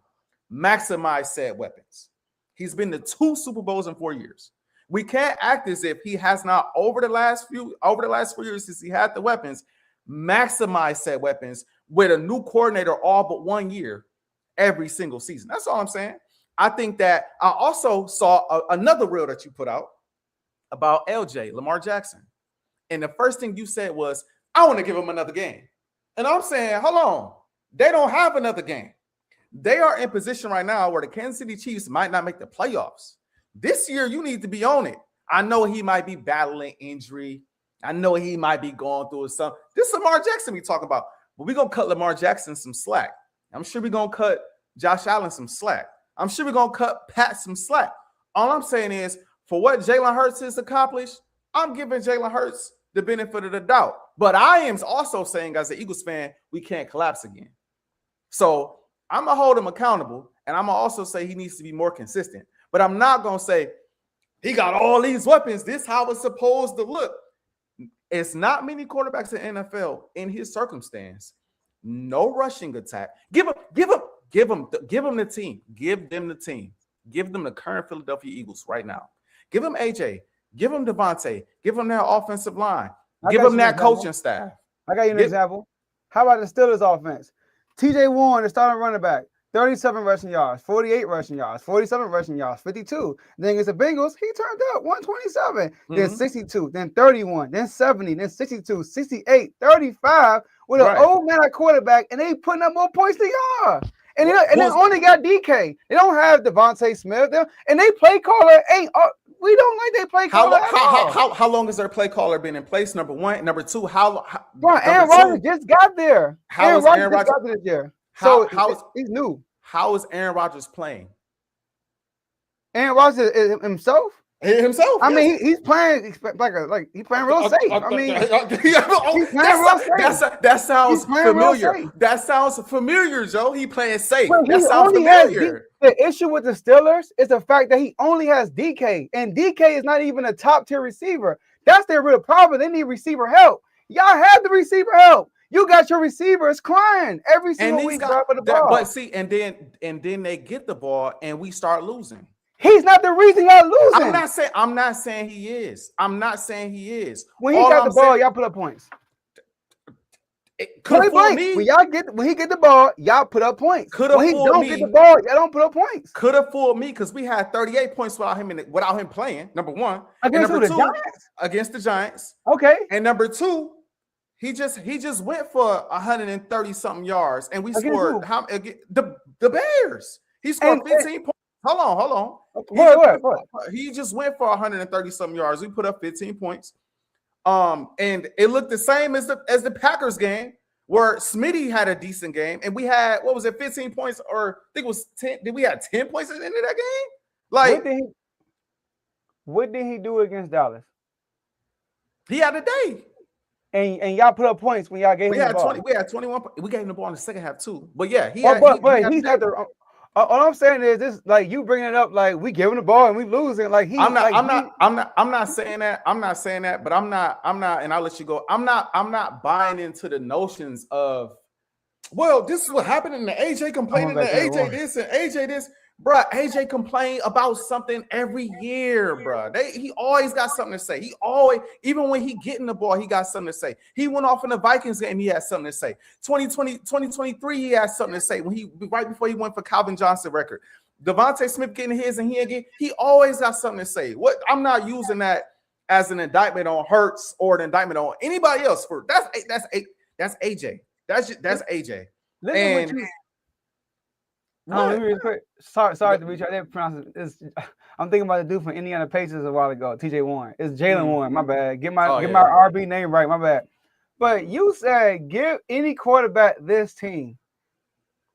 maximized said weapons. He's been to 2 Super Bowls in 4 years. We can't act as if he has not over the last 4 years since he had the weapons, maximized said weapons with a new coordinator all but 1 year every single season. That's all I'm saying. I think that I also saw another reel that you put out about LJ, Lamar Jackson. And the first thing you said was, I want to give him another game. And I'm saying, hold on. They don't have another game. They are in position right now where the Kansas City Chiefs might not make the playoffs. This year, you need to be on it. I know he might be battling injury. I know he might be going through something. This is Lamar Jackson we talk about. But we're going to cut Lamar Jackson some slack. I'm sure we're going to cut Josh Allen some slack. I'm sure we're going to cut Pat some slack. All I'm saying is, for what Jalen Hurts has accomplished, I'm giving Jalen Hurts the benefit of the doubt. But I am also saying, as an Eagles fan, we can't collapse again. So I'm going to hold him accountable, and I'm going to also say he needs to be more consistent. But I'm not going to say he got all these weapons. This is how it's supposed to look. It's not many quarterbacks in the NFL in his circumstance. No rushing attack. Give them the team. Give them the team. Give them the current Philadelphia Eagles right now. Give them Ajae. Give them Devontae. Give them their offensive line. Give them that coaching staff. I got you an example. How about the Steelers offense? TJ Warren, the starting running back, 37 rushing yards, 48 rushing yards, 47 rushing yards, 52. Then against the Bengals, he turned up 127, then 62, then 31, then 70, then 62, 68, 35 with an old man at quarterback, and they putting up more points than y'all. And they only got DK. They don't have Devontae Smith. And they play caller ain't. We don't like they play caller. How long has their play caller been in place? Number one. Number two. Aaron Rodgers just got there. Aaron Rodgers just got there this year. So he's new. How is Aaron Rodgers playing? Aaron Rodgers is himself. I mean, he's playing like he's playing real safe. I mean, he's playing real safe. That sounds familiar. That sounds familiar, Joe. He playing safe. That sounds familiar. The issue with the Steelers is the fact that he only has DK, and DK is not even a top tier receiver. That's their real problem. They need receiver help. Y'all have the receiver help. You got your receivers crying every single week dropping the ball. But see, and then they get the ball, and we start losing. He's not the reason y'all losing. I'm not saying he is. I'm not saying he is. When he got the ball, y'all put up points. When he get the ball, y'all put up points. When he don't get the ball, y'all don't put up points. Could have fooled me because we had 38 points without him playing. Number one, against number the two, Giants? Against the Giants. Okay. And number two, he just went for 130 something yards, and we scored the Bears. He scored 15 points. Hold on. He just went for 130 something yards. We put up 15 points. And it looked the same as the Packers game, where Smitty had a decent game, and we had, what was it, 15 points, or I think it was 10. Did we have 10 points at the end of that game? Like, what did he do against Dallas? He had a day. And y'all put up points when y'all gave him the ball. 20. We had 21. We gave him the ball in the second half too. But yeah, he's not the. All I'm saying is this: like you bringing it up, like we giving the ball and we losing. Like I'm not saying that. I'm not saying that. But I'm not. And I'll let you go. I'm not buying into the notions of, well, this is what happened, and the AJ complaining that AJ this and AJ this. Bruh, AJ complain about something every year, bruh. He always got something to say. He always, even when he getting the ball, he got something to say. He went off in the Vikings game, he had something to say. 2023, he had something to say. Right before he went for Calvin Johnson record. Devontae Smith getting his and he always got something to say. What I'm not using that as an indictment on Hurts or an indictment on anybody else. That's AJ. That's AJ. Listen, really quick. Sorry to reach out. I didn't pronounce it. I'm thinking about the dude from Indiana Pacers a while ago, TJ Warren. It's Jalen Warren. My bad. Get my RB name right. My bad. But you said give any quarterback this team.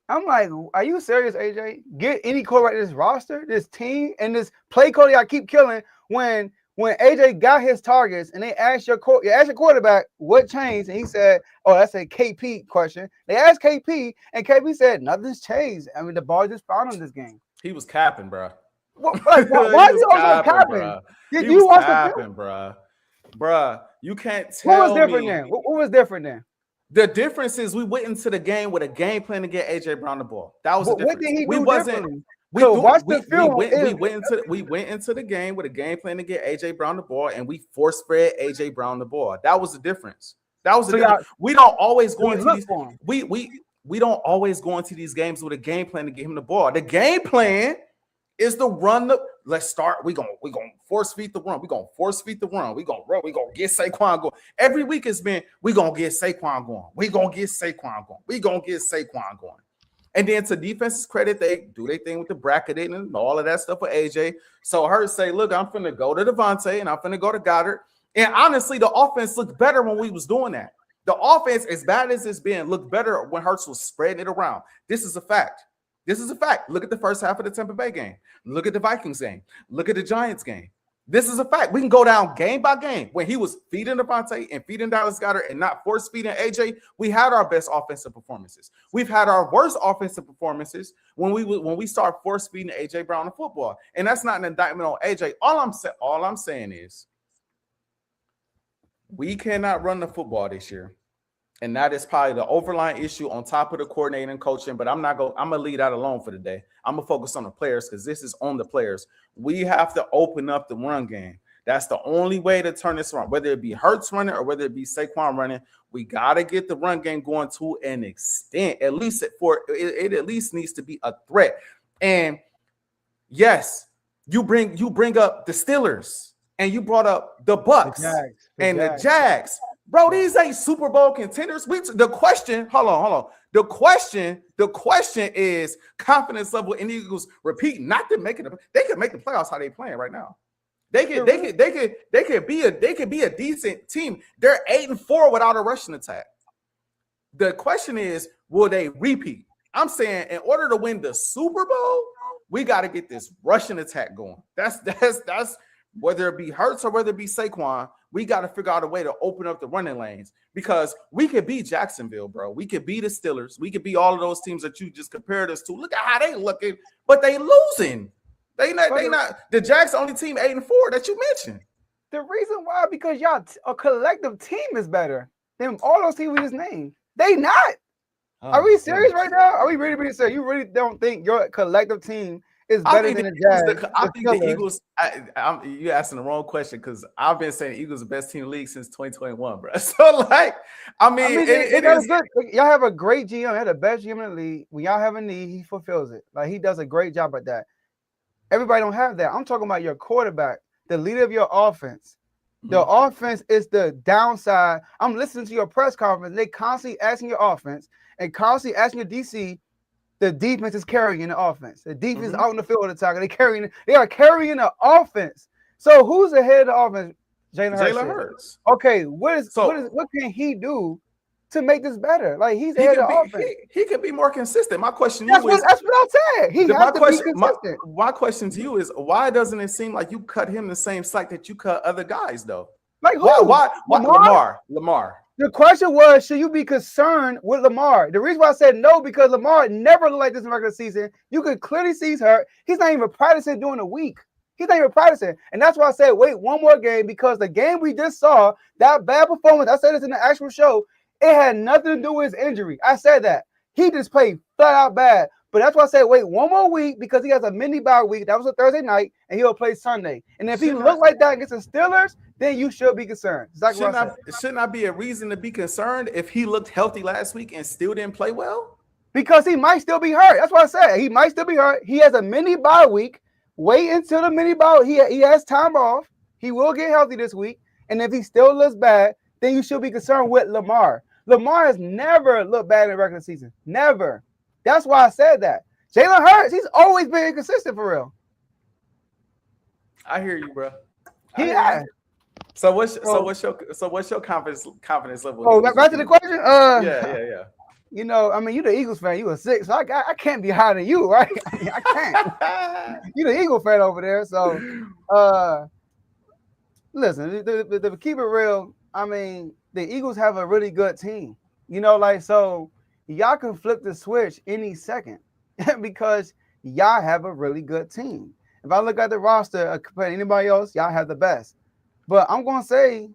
I'm like, are you serious, AJ? Get any quarterback this roster, this team, and this play code I keep killing when AJ got his targets and they asked your quarterback what changed, and he said, "Oh, that's a KP question." They asked KP, and KP said, "Nothing's changed. I mean, the ball just found him this game." He was capping, bro. Why are you also capping? Did you watch the film, bro? You can't tell what was different then. What was different then? The difference is we went into the game with a game plan to get AJ Brown the ball. That was the difference. What did he do differently? We went into the game with a game plan to get AJ Brown the ball, and we force fed AJ Brown the ball. That was the difference. We don't always go into these. We don't always go into these games with a game plan to get him the ball. The game plan is to run the. Let's start. We're gonna force feed the run. We're gonna force feed the run. We're gonna run. We're gonna get Saquon going. Every week it's been we're gonna get Saquon going. We're gonna get Saquon going. We're gonna get Saquon going. And then to defense's credit, they do their thing with the bracketing and all of that stuff with AJ. So Hurts say, look, I'm finna go to Devontae and I'm finna go to Goddard. And honestly, the offense looked better when we was doing that. The offense, as bad as it's been, looked better when Hurts was spreading it around. This is a fact. Look at the first half of the Tampa Bay game. Look at the Vikings game. Look at the Giants game. This is a fact. We can go down game by game. When he was feeding Devontae and feeding Dallas Goedert and not force feeding AJ, we had our best offensive performances. We've had our worst offensive performances when we start force feeding AJ Brown the football. And that's not an indictment on AJ. All I'm saying is we cannot run the football this year. And that is probably the overlying issue on top of the coordinating and coaching. But I'm gonna leave that alone for the day. I'm gonna focus on the players because this is on the players. We have to open up the run game. That's the only way to turn this around. Whether it be Hurts running or whether it be Saquon running, we gotta get the run game going to an extent. At least it at least needs to be a threat. And yes, you bring up the Steelers and you brought up the Bucks and the Jags. Bro, these ain't Super Bowl contenders. The question is confidence level in the Eagles repeat, not to make it. They could make the playoffs how they playing right now. They could be a decent team. They're 8-4 without a rushing attack. The question is, will they repeat? I'm saying in order to win the Super Bowl, we got to get this rushing attack going. That's whether it be Hurts or whether it be Saquon, we got to figure out a way to open up the running lanes because we could be Jacksonville, bro. We could be the Steelers. We could be all of those teams that you just compared us to. Look at how they looking, but they losing. They not. The Jags only team 8-4 that you mentioned. The reason why, because y'all a collective team is better than all those teams we just named. They not. Are we serious right now? Are we really serious? You really don't think your collective team is better than the Jags? I think the Eagles. You're asking the wrong question because I've been saying the Eagles are the best team in the league since 2021, bro. So it is good. Y'all have a great GM. Had the best GM in the league. When y'all have a need, he fulfills it. Like he does a great job at that. Everybody don't have that. I'm talking about your quarterback, the leader of your offense. The offense is the downside. I'm listening to your press conference. They constantly asking your offense and constantly asking your DC. The defense is carrying the offense. The defense is out in the field of the time. They are carrying the offense. So who's ahead of the offense? Jalen Hurts. Hurts. Okay, what can he do to make this better. Like he's He ahead of could the be offense. he could be more consistent. My question to That's you is what I said. He has to be consistent. my question to you is why doesn't it seem like you cut him the same slack that you cut other guys though? Like who? Why Lamar? The question was, should you be concerned with Lamar? The reason why I said no, because Lamar never looked like this in regular season. You could clearly see he's hurt. He's not even practicing during the week. He's not even practicing. And that's why I said, wait one more game, because the game we just saw, that bad performance, I said this in the actual show, it had nothing to do with his injury. I said that. He just played flat out bad. But that's why I said, wait one more week, because he has a mini bye week. That was a Thursday night, and he'll play Sunday. And if he looked like that against the Steelers, then you should be concerned. Exactly what I said. Shouldn't I be a reason to be concerned if he looked healthy last week and still didn't play well? Because he might still be hurt. That's what I said. He might still be hurt. He has a mini bye week. Wait until the mini bye. He has time off. He will get healthy this week. And if he still looks bad, then you should be concerned with Lamar. Lamar has never looked bad in the regular season. Never. That's why I said that. Jalen Hurts, he's always been inconsistent for real. I hear you, bro. Yeah. So what's your confidence level? Oh, back to the question. Yeah. You know, I mean, you're the Eagles fan. You a 6, so I can't be higher than you, right? I mean, I can't. You're the Eagle fan over there, so listen. To keep it real, I mean, the Eagles have a really good team. You know, like so, y'all can flip the switch any second because y'all have a really good team. If I look at the roster compared to anybody else, y'all have the best. But I'm gonna say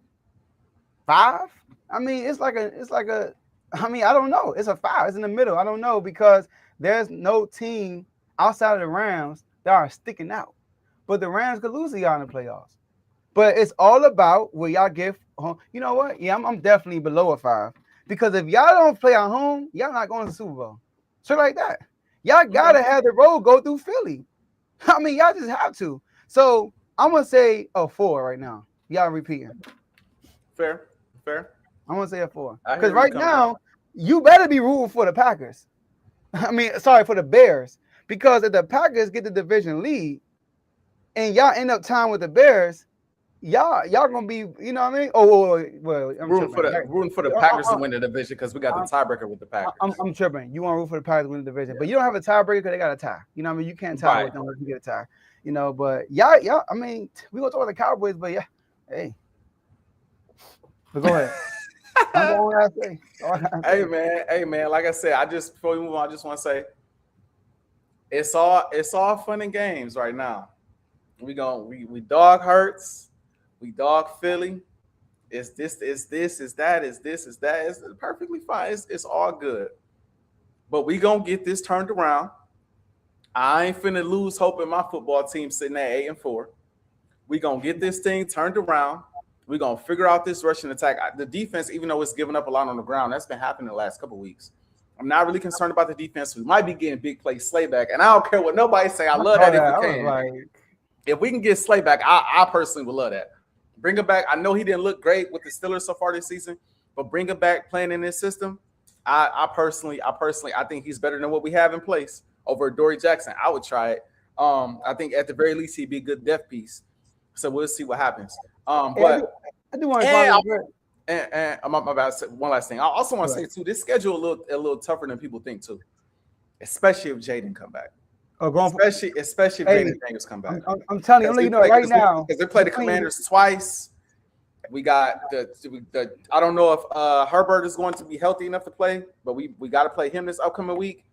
5. I mean, it's like a. I mean, I don't know. It's a 5. It's in the middle. I don't know because there's no team outside of the Rams that are sticking out. But the Rams could lose to y'all in the playoffs. But it's all about will y'all give home. You know what? Yeah, I'm definitely below a 5 because if y'all don't play at home, y'all not going to the Super Bowl. Shit like that. Y'all gotta have the road go through Philly. I mean, y'all just have to. So I'm gonna say a 4 right now. Y'all repeating. Fair. I'm gonna say a 4 because right now you better be rooting for the Packers. I mean, sorry, for the Bears, because if the Packers get the division lead and y'all end up tying with the Bears, y'all gonna be, you know what I mean? Oh, well, I'm rooting for the Packers to win the division because we got the tiebreaker with the Packers. I'm tripping. You want to root for the Packers to win the division, but you don't have a tiebreaker because they got a tie. You know what I mean? You can't tie with them if you get a tie. You know, but y'all. I mean, we gonna talk about the Cowboys, but yeah, hey. But go ahead. Hey man. Like I said, before we move on, I just want to say it's all fun and games right now. We dog Hurts, we dog Philly. It's this, it's that. It's perfectly fine. It's all good. But we gonna get this turned around. I ain't finna lose hope in my football team sitting at 8-4. We gonna get this thing turned around. We're going to figure out this rushing attack. The defense, even though it's giving up a lot on the ground, that's been happening the last couple of weeks. I'm not really concerned about the defense. We might be getting big play Slayback, and I don't care what nobody say. I love that if we can. If we can get Slayback, I personally would love that. Bring him back. I know he didn't look great with the Steelers so far this season, but bring him back playing in this system. I personally, I think he's better than what we have in place over Dory Jackson. I would try it. I think at the very least he'd be a good depth piece. So we'll see what happens. But I do want to and I'm about to say one last thing. I also want to say too, this schedule a little tougher than people think too, especially if Jaden come back. Especially if Jaden Daniels come back. I'm telling you, I'm letting you know right now because they play the Commanders twice. We got the I don't know if Herbert is going to be healthy enough to play, but we got to play him this upcoming week.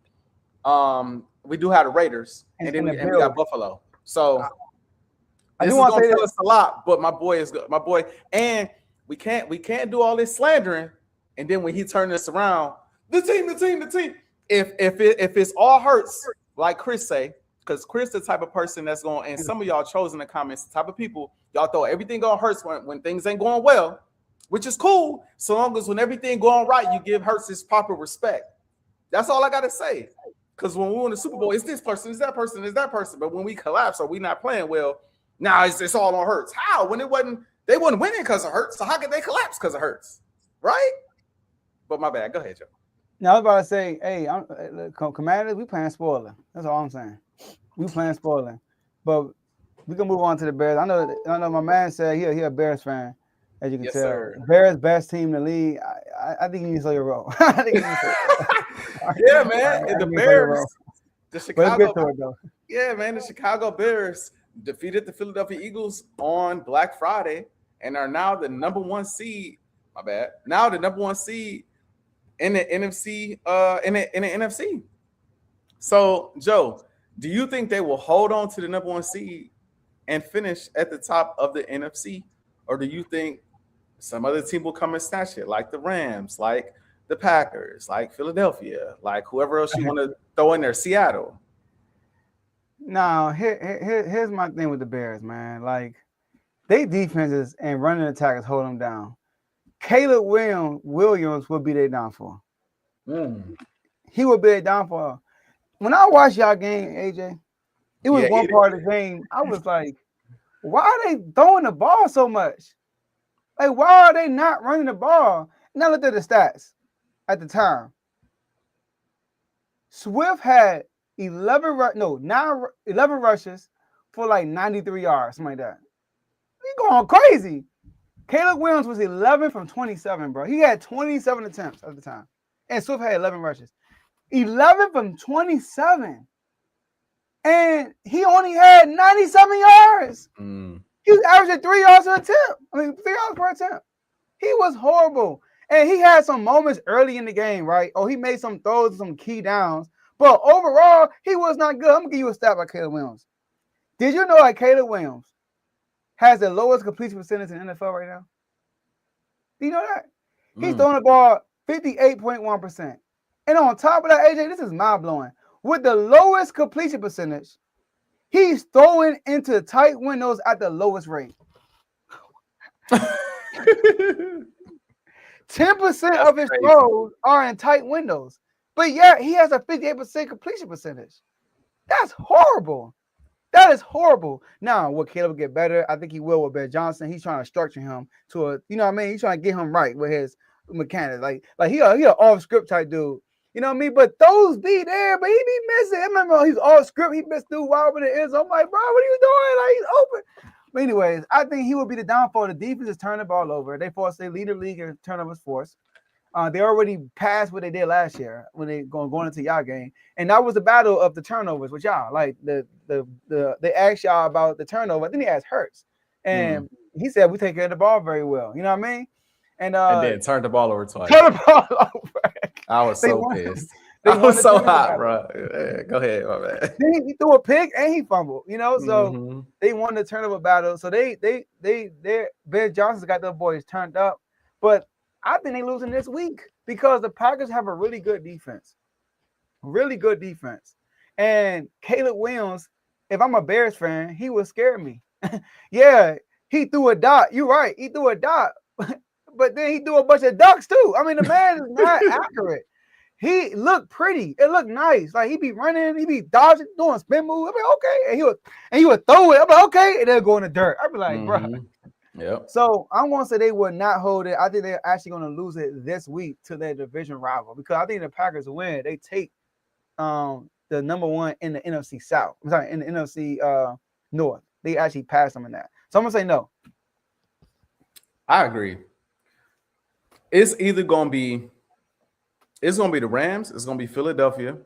We do have the Raiders, and we got Buffalo. So. This is gonna tell us a lot, but my boy is good. My boy, and we can't do all this slandering. And then when he turned this around, the team. If it's all Hurts, like Chris say, because Chris the type of person that's going, and some of y'all chose in the comments, the type of people y'all throw everything on Hurts when things ain't going well, which is cool, so long as when everything going right, you give Hurts his proper respect. That's all I gotta say. Because when we win the Super Bowl, it's this person, it's that person, it's that person. But when we collapse or we not playing well. Now it's all on Hurts. How? When they wasn't winning because of Hurts. So how could they collapse because of Hurts? Right? But my bad. Go ahead, Joe. Now I was about to say, hey, Commanders, we playing spoiler. That's all I'm saying. We playing spoiler. But we can move on to the Bears. I know my man said he a Bears fan, as you can tell. Sir. Bears best team in the league. I I think you need to slow your roll. I think you need to Yeah, man. And the Bears, the Chicago, yeah, man, the Chicago Bears defeated the Philadelphia Eagles on Black Friday and are now the number one seed. My bad. Now the number one seed in the NFC. In the NFC. So, Joe, do you think they will hold on to the number one seed and finish at the top of the NFC, or do you think some other team will come and snatch it, like the Rams, like the Packers, like Philadelphia, like whoever else you want to throw in there, Seattle? No, here's my thing with the Bears, man. Like, they defenses and running attackers hold them down. Caleb Williams will be their downfall. He will be their downfall. When I watched y'all game, AJ, it was one part of the game. I was like, why are they throwing the ball so much? Like, why are they not running the ball? Now look at the stats at the time. Swift had 11 rushes for like 93 yards, something like that. He going crazy. Caleb Williams was 11 from 27, bro. He had 27 attempts at the time. And Swift had 11 rushes. 11 from 27. And he only had 97 yards. He was averaging 3 yards per attempt. 3 yards per attempt. He was horrible. And he had some moments early in the game, right? Oh, he made some throws, some key downs. But overall, he was not good. I'm going to give you a stat by Caleb Williams. Did you know that Caleb Williams has the lowest completion percentage in the NFL right now? Do you know that? He's throwing the ball 58.1%. And on top of that, AJ, this is mind-blowing. With the lowest completion percentage, he's throwing into tight windows at the lowest rate. 10% of his throws are in tight windows. But yeah, he has a 58% completion percentage. That's horrible. That is horrible. Now, will Caleb get better? I think he will with Ben Johnson. He's trying to structure him to a, you know what I mean? He's trying to get him right with his mechanics. Like he an off-script type dude. You know what I mean? But those be there, but he be missing. I remember he's off-script. He missed through wide open the end. So I'm like, bro, what are you doing? Like, he's open. But anyways, I think he will be the downfall. The defense is turning the ball over. They lead the league in turnovers force. They already passed what they did last year when they going into y'all game, and that was the battle of the turnovers with y'all. Like they asked y'all about the turnover. I think they asked Hurts, and he said we take care of the ball very well. You know what I mean? And then turned the ball over twice. Turn the ball over. I was so pissed. I was so hot, bro. Yeah, go ahead, my man. Then he threw a pick and he fumbled. You know, so they won the turnover battle. So they Ben Johnson's got their boys turned up, but I think they're losing this week because the Packers have a really good defense. Really good defense. And Caleb Williams, if I'm a Bears fan, he would scare me. Yeah, he threw a dot. You're right. He threw a dot. But then he threw a bunch of ducks too. I mean, the man is not accurate. He looked pretty. It looked nice. Like he be running, he be dodging, doing spin moves. I'm like, okay. And he would throw it. I'm like, okay. And they'll go in the dirt. I'd be like, bro. Yep. So I'm going to say they will not hold it. I think they're actually going to lose it this week to their division rival because I think the Packers win. They take the number one in the NFC South. I'm sorry, in the NFC North. They actually pass them in that. So I'm going to say no. I agree. It's either going to be the Rams, it's going to be Philadelphia,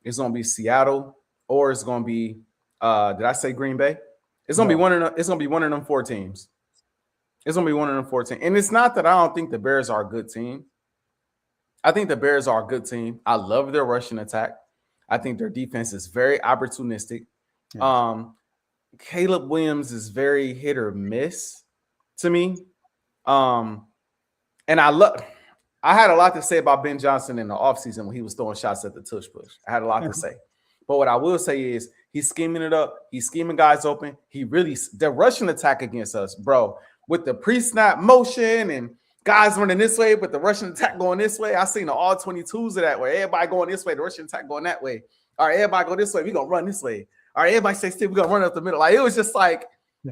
it's going to be Seattle, or it's going to be did I say Green Bay? It's going to be one of them four teams. It's going to be one of them 14. And it's not that I don't think the Bears are a good team. I think the Bears are a good team. I love their rushing attack. I think their defense is very opportunistic. Yeah. Caleb Williams is very hit or miss to me. And I had a lot to say about Ben Johnson in the offseason when he was throwing shots at the tush push. I had a lot to say. But what I will say is he's scheming it up. He's scheming guys open. The rushing attack against us, bro, with the pre-snap motion and guys running this way, but the rushing attack going this way. I seen the all 22s of that way. Everybody going this way, the rushing attack going that way. All right, everybody go this way. We're going to run this way. All right, everybody stay still. We're going to run up the middle. Like, it was just like,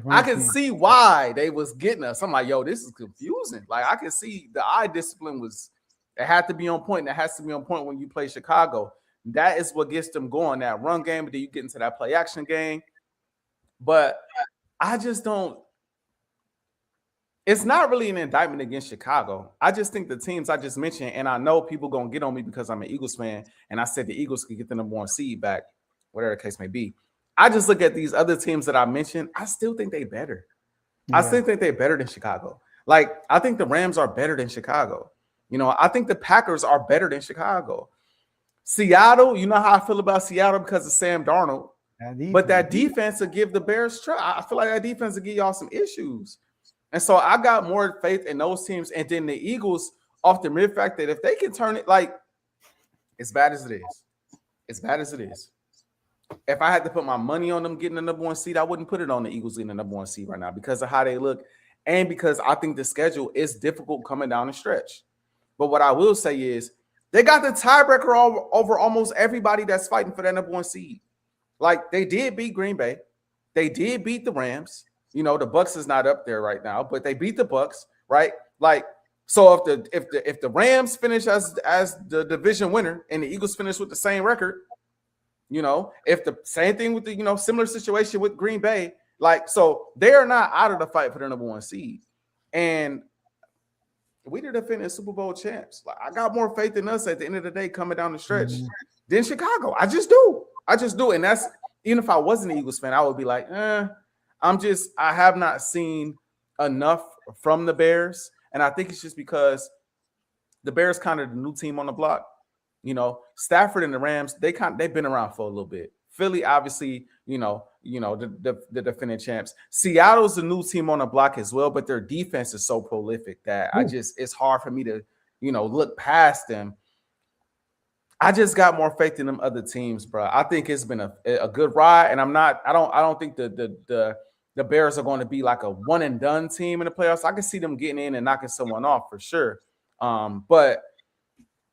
I can see why they was getting us. I'm like, yo, this is confusing. Like, I can see the eye discipline it had to be on point. It has to be on point when you play Chicago. That is what gets them going, that run game. But then you get into that play action game. But I just don't. it's not really an indictment against Chicago. I just think the teams I just mentioned, and I know people gonna get on me because I'm an Eagles fan, and I said the Eagles could get the #1 seed back, whatever the case may be. I just look at these other teams that I mentioned. I still think they better. I still think they're better than Chicago. Like, I think the Rams are better than Chicago. You know, I think the Packers are better than Chicago. Seattle, you know how I feel about Seattle because of Sam Darnold. But that defense will give the Bears trouble. I feel like that defense will give y'all some issues. And so I got more faith in those teams. And then the Eagles, off the mere fact that if they can turn it, like, as bad as it is, if I had to put my money on them getting the #1 seed, I wouldn't put it on the Eagles getting the #1 seed right now because of how they look and because I think the schedule is difficult coming down the stretch. But what I will say is they got the tiebreaker over almost everybody that's fighting for that #1 seed. Like, they did beat Green Bay. They did beat the Rams. You know, the Bucs is not up there right now, but they beat the Bucs, right? Like, so if the Rams finish as the division winner and the Eagles finish with the same record, you know, if the same thing with the, you know, similar situation with Green Bay, like, so they're not out of the fight for the #1 seed. And we the defending Super Bowl champs. Like, I got more faith in us at the end of the day coming down the stretch than Chicago. I just do. And that's, even if I wasn't an Eagles fan, I would be like, I have not seen enough from the Bears. And I think it's just because the Bears kind of the new team on the block. You know, Stafford and the Rams, they've been around for a little bit. Philly, obviously, the defending champs. Seattle's the new team on the block as well, but their defense is so prolific that it's hard for me to, look past them. I just got more faith in them other teams, bro. I think it's been a good ride, and I don't think the Bears are going to be like a one and done team in the playoffs. I can see them getting in and knocking someone off for sure. But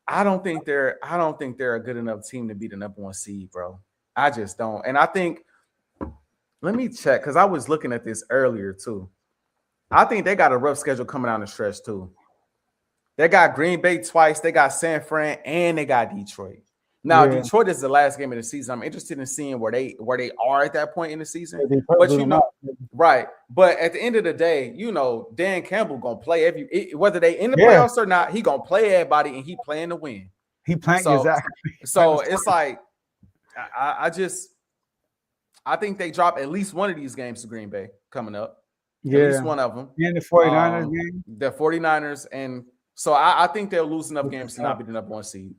I don't think they're a good enough team to be the #1 seed, bro. I just don't. And I think, let me check, because I was looking at this earlier too. I think they got a rough schedule coming down the stretch too. They got Green Bay twice, they got San Fran, and they got Detroit. Now, Detroit is the last game of the season. I'm interested in seeing where they are at that point in the season. But right. But at the end of the day, Dan Campbell gonna play whether they in the playoffs or not. He gonna play everybody, and he playing to win. He playing exactly. So it's like I think they drop at least one of these games to Green Bay coming up. Yeah, at least one of them. In the 49ers game. The 49ers, and so I think they'll lose enough games to not be the #1 seed.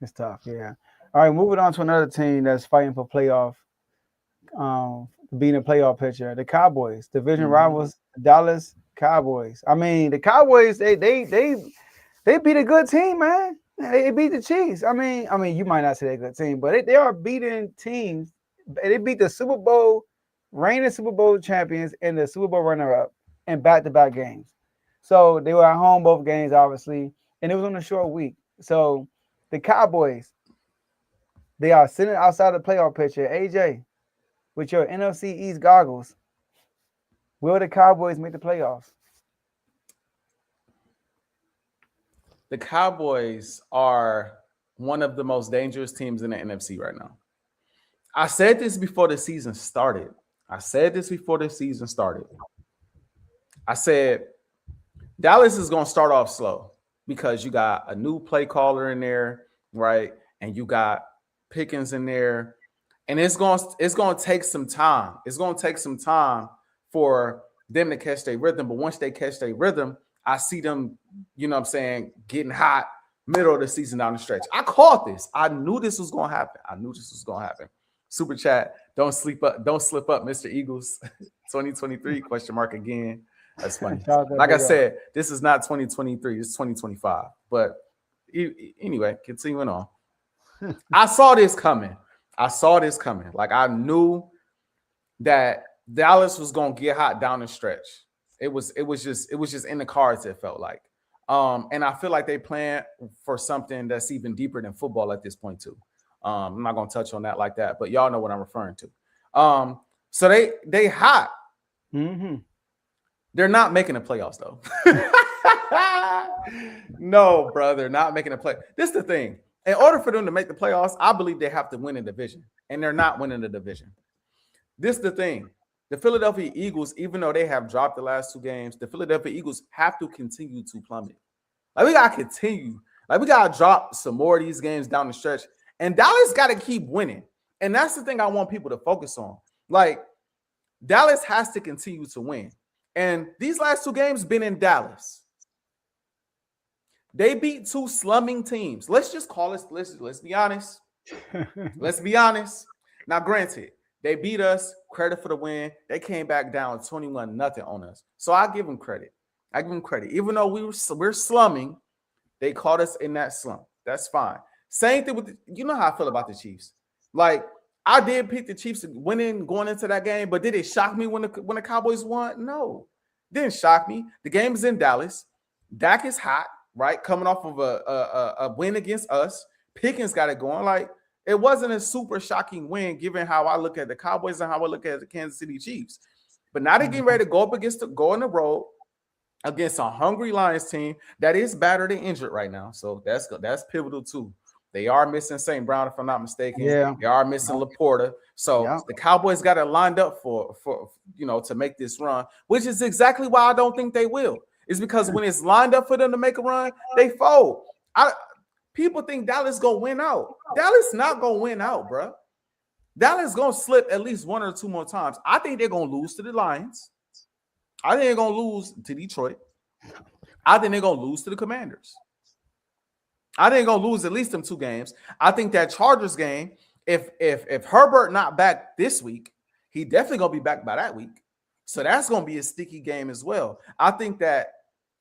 It's tough, yeah. All right, moving on to another team that's fighting for playoff, being a playoff picture. The Cowboys, division rivals, Dallas Cowboys. I mean, the Cowboys, they beat a good team, man. They beat the Chiefs. I mean, you might not say they're a good team, but they are beating teams. They beat the Super Bowl, reigning Super Bowl champions, and the Super Bowl runner-up in back-to-back games. So they were at home both games, obviously, and it was on a short week. So the Cowboys, they are sitting outside the playoff picture. AJ, with your NFC East goggles, will the Cowboys make the playoffs? The Cowboys are one of the most dangerous teams in the NFC right now. I said this before the season started. I said Dallas is going to start off slow because you got a new play caller in there, right? And you got Pickens in there. And it's going to take some time. It's going to take some time for them to catch their rhythm. But once they catch their rhythm, I see them, getting hot middle of the season down the stretch. I called this. I knew this was going to happen. Super chat. Don't slip up, Mr. Eagles. 2023 ? Again. That's funny. Like I said, this is not 2023. It's 2025. But anyway, continuing on. I saw this coming. Like, I knew that Dallas was going to get hot down the stretch. It was just in the cards, it felt like. And I feel like they plan for something that's even deeper than football at this point too. I'm not going to touch on that like that, but y'all know what I'm referring to. So they hot. Mm-hmm. They're not making the playoffs though. No, bro, they're not making the play. This is the thing. In order for them to make the playoffs, I believe they have to win a division, and they're not winning the division. This is the thing. the Philadelphia Eagles, even though they have dropped the last 2 games, the Philadelphia Eagles have to continue to plummet. Like, we got to continue. Like, we got to drop some more of these games down the stretch. And Dallas got to keep winning. And that's the thing I want people to focus on. Like, Dallas has to continue to win. And these last 2 games been in Dallas. They beat 2 slumming teams. Let's just call it, let's be honest. Let's be honest. Now, granted, they beat us, credit for the win. They came back down 21-0 on us. So I give them credit. Even though we're slumming, they caught us in that slump. That's fine. Same thing with you know how I feel about the Chiefs. Like, I did pick the Chiefs winning going into that game, but did it shock me when the Cowboys won? No. Didn't shock me. The game is in Dallas. Dak is hot, right? Coming off of a win against us. Pickens got it going. Like, it wasn't a super shocking win given how I look at the Cowboys and how I look at the Kansas City Chiefs. But now they're getting ready to go up against go on the road against a hungry Lions team that is battered and injured right now. So that's pivotal too. They are missing St. Brown, if I'm not mistaken. Yeah. They are missing Laporta. So the Cowboys got it lined up for to make this run, which is exactly why I don't think they will. It's because when it's lined up for them to make a run, they fold. People think Dallas gonna win out. Dallas not gonna win out, bro. Dallas gonna slip at least 1 or 2 more times. I think they're gonna lose to the Lions. I think they're gonna lose to Detroit. I think they're gonna lose to the Commanders. I think they're gonna lose at least them 2 games. I think that Chargers game, if Herbert not back this week, he definitely gonna be back by that week. So that's gonna be a sticky game as well. I think that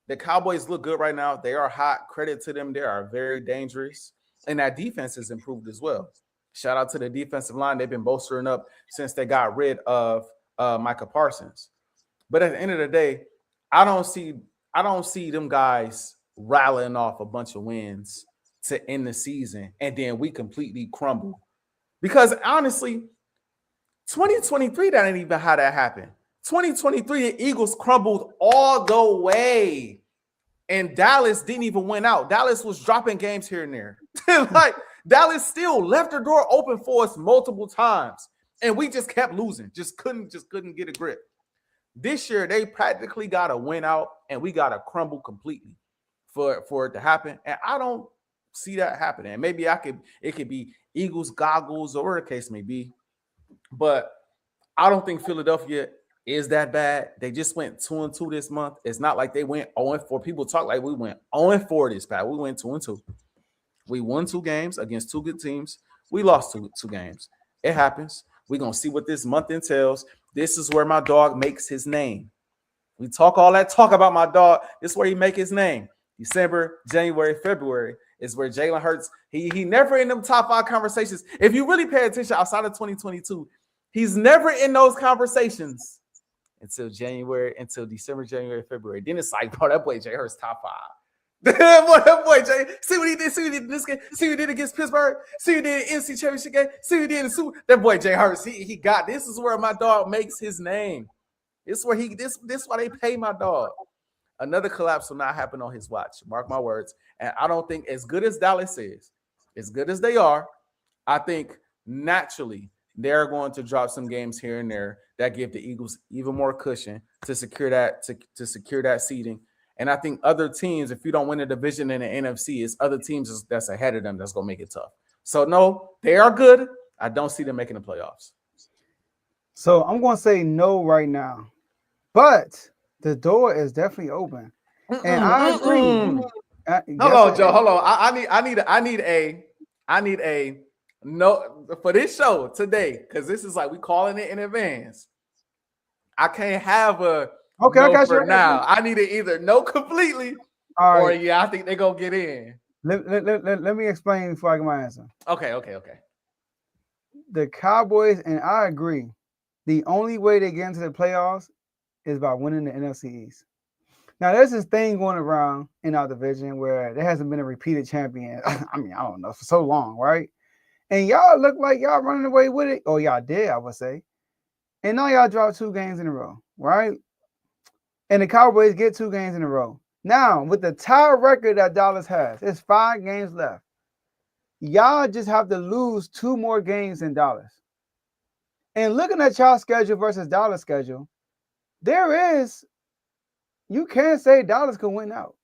the Cowboys look good right now. They are hot. Credit to them. They are very dangerous. And that defense has improved as well. Shout out to the defensive line. They've been bolstering up since they got rid of Micah Parsons. But at the end of the day, I don't see them guys rattling off a bunch of wins to end the season and then we completely crumble. Because honestly, 2023, that ain't even how that happened. 2023, the Eagles crumbled all the way. And Dallas didn't even win out. Dallas was dropping games here and there. Like, Dallas still left the door open for us multiple times. And we just kept losing. Just couldn't get a grip. This year, they practically got to win out, and we got to crumble completely for it to happen. And I don't see that happening. And maybe it could be Eagles goggles or whatever the case may be. But I don't think Philadelphia is that bad. They just went 2-2 this month. It's not like they went 0-4. People talk like we went 0-4 this past. We went 2-2. We won 2 games against 2 good teams. We lost 2 games. It happens. We're going to see what this month entails. This is where my dog makes his name. We talk all that talk about my dog. This is where he make his name. December, January, February is where Jalen Hurts. He never in them top 5 conversations. If you really pay attention outside of 2022, he's never in those conversations until December, January, February. Then it's like, bro, that boy Jay Hurts top 5. That boy Jay, see what he did in this game. See what he did against Pittsburgh. See what he did in the NFC Championship game. See what he did in the Super. That boy Jay Hurts, he got this. Is where my dog makes his name. This is where this why they pay my dog. Another collapse will not happen on his watch. Mark my words. And I don't think, as good as Dallas is, as good as they are, I think naturally they're going to drop some games here and there that give the Eagles even more cushion to secure that to secure that seeding. And I think other teams, if you don't win a division in the NFC, it's other teams that's ahead of them that's going to make it tough. So, no, they are good. I don't see them making the playoffs. So I'm going to say no right now. But the door is definitely open. And I agree. Hold on, Joe. Hold on. I need a no for this show today, because this is like we calling it in advance. I can't have a okay. No I got for you. now. I need to either no completely, All or right. yeah, I think they're gonna get in. Let me explain before I get my answer. Okay. The Cowboys, and I agree, the only way they get into the playoffs is by winning the NFC East. Now, there's this thing going around in our division where there hasn't been a repeated champion. I mean, I don't know, for so long, right? And y'all look like y'all running away with it. Or y'all did, I would say. And now y'all dropped 2 games in a row, right? And the Cowboys get 2 games in a row. Now, with the tie record that Dallas has, it's 5 games left. Y'all just have to lose 2 more games in Dallas. And looking at y'all schedule versus Dallas schedule, you can say Dallas can win out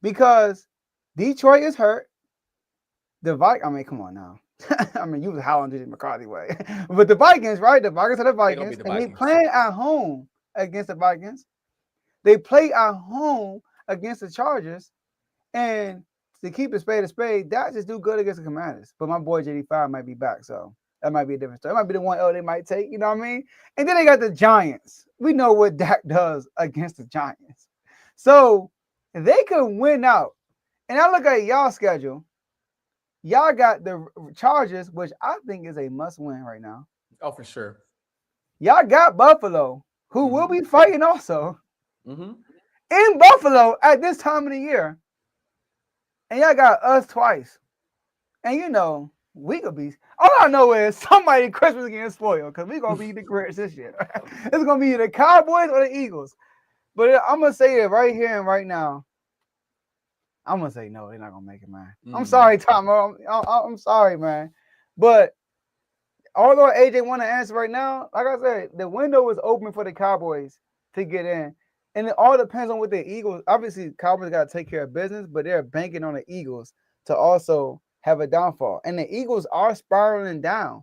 because Detroit is hurt. I mean, come on now. I mean, you was howling DJ McCarthy way, but the Vikings, right? The Vikings are the Vikings, and they playing at home against the Vikings. They play at home against the Chargers, and to keep a spade, that just do good against the Commanders. But my boy JD5 might be back, so that might be a different story. It might be the one L they might take, you know what I mean? And then they got the Giants. We know what Dak does against the Giants. So they could win out. And I look at y'all schedule. Y'all got the Chargers, which I think is a must-win right now. Oh, for sure. Y'all got Buffalo, who will be fighting also in Buffalo at this time of the year. And y'all got us twice. And you know, we could be. All I know is somebody Christmas getting spoiled because we're going to be the Grinch this year. It's going to be the Cowboys or the Eagles. But I'm going to say it right here and right now. I'm going to say no, they're not going to make it, man. I'm sorry, Tom. I'm sorry, man. But although AJ want to answer right now, like I said, the window is open for the Cowboys to get in. And it all depends on what the Eagles, obviously Cowboys got to take care of business, but they're banking on the Eagles to also have a downfall. And the Eagles are spiraling down.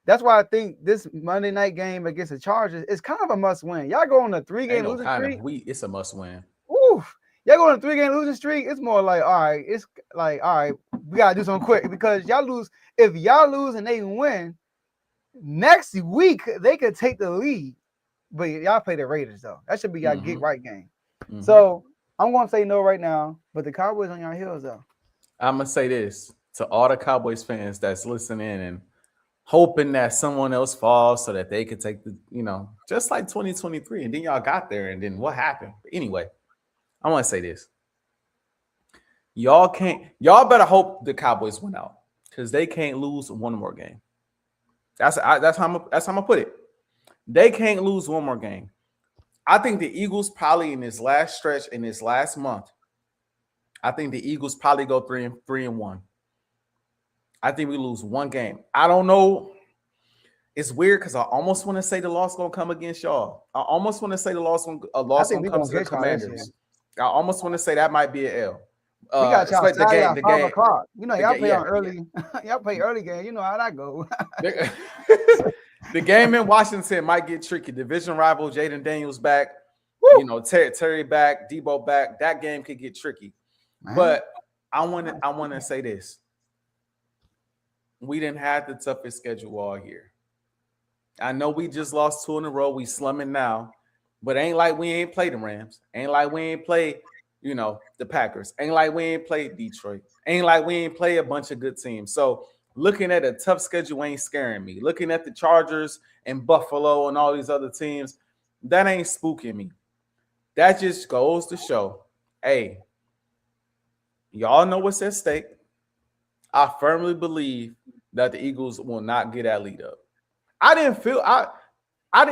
That's why I think this Monday night game against the Chargers is kind of a must win. Y'all go on a 3-game losing streak. It's a must win. Oof. Y'all go on a 3-game losing streak. It's more like, all right, we got to do something quick because y'all lose. If y'all lose and they win, next week they could take the lead. But y'all play the Raiders, though. That should be y'all get right game. So I'm going to say no right now, but the Cowboys on your heels, though. I'm going to say this to all the Cowboys fans that's listening and hoping that someone else falls so that they could take the, just like 2023. And then y'all got there, and then what happened? But anyway, I want to say this. Y'all better hope the Cowboys win out because they can't lose one more game. That's how I'm gonna put it. They can't lose one more game. I think the Eagles probably in this last stretch, in this last month, I think the Eagles probably go 3-1. I think we lose one game. I don't know. It's weird because I almost want to say the loss gonna come against y'all. I almost want to say the loss gonna come to the Commanders. I almost want to say that might be an L. We got y'all Saturday at 5 o'clock. Y'all play on early. Y'all play early game. You know how that go. The game in Washington might get tricky. Division rival Jaden Daniels back. Woo! Terry back, Debo back. That game could get tricky. Man. But I want to say this. We didn't have the toughest schedule all year. I know we just lost 2 in a row. We slumming now. But ain't like we ain't played the Rams. Ain't like we ain't played, the Packers. Ain't like we ain't played Detroit. Ain't like we ain't played a bunch of good teams. So looking at a tough schedule ain't scaring me. Looking at the Chargers and Buffalo and all these other teams, that ain't spooking me. That just goes to show, hey, y'all know what's at stake. I firmly believe that the Eagles will not get that lead up. I didn't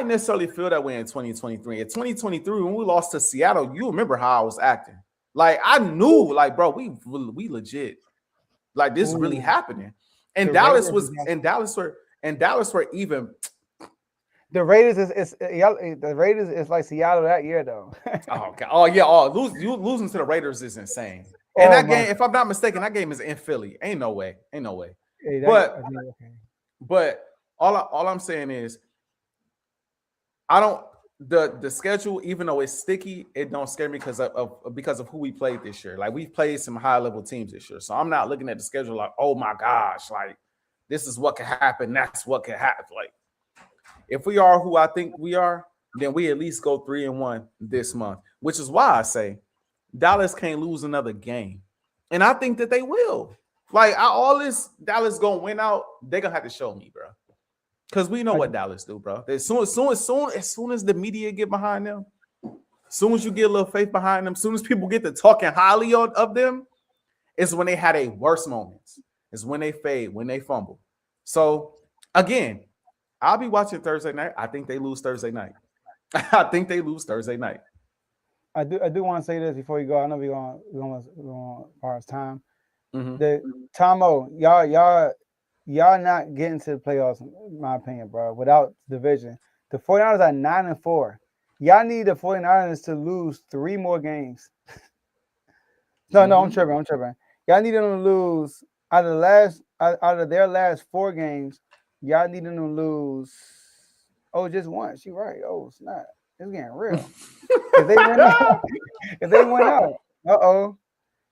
necessarily feel that way in 2023. In 2023, when we lost to Seattle, you remember how I was acting. Like I knew, bro, we legit. Like this is really happening. And Dallas were even. The Raiders is like Seattle that year though. Oh God. Oh yeah. Losing to the Raiders is insane. And that game, if I'm not mistaken, that game is in Philly. Ain't no way. Hey, but all I'm saying is, the schedule, even though it's sticky, it don't scare me because of who we played this year. Like we've played some high level teams this year, so I'm not looking at the schedule like, oh my gosh, like this is what could happen. That's what could happen. Like if we are who I think we are, then we at least go 3-1 this month, which is why I say Dallas can't lose another game, and I think that they will. Like all this Dallas gonna win out, they're gonna have to show me, bro. Because we know what Dallas do, bro. As soon as the media get behind them, as soon as you get a little faith behind them, as soon as people get to talking highly of them, it's when they had a worst moments. It's when they fade, when they fumble. So again, I'll be watching Thursday night. I think they lose Thursday night. I do want to say this before you go. I know we're going as far as time. The Tomo, y'all y'all not getting to the playoffs, in my opinion, bro, without division. The 49ers are 9-4. Y'all need the 49ers to lose 3 more games. No, I'm tripping. Y'all need them to lose out of their last 4 games. Y'all need them to lose. Oh, just once. You're right. Oh, snap. It's getting real. If they win out,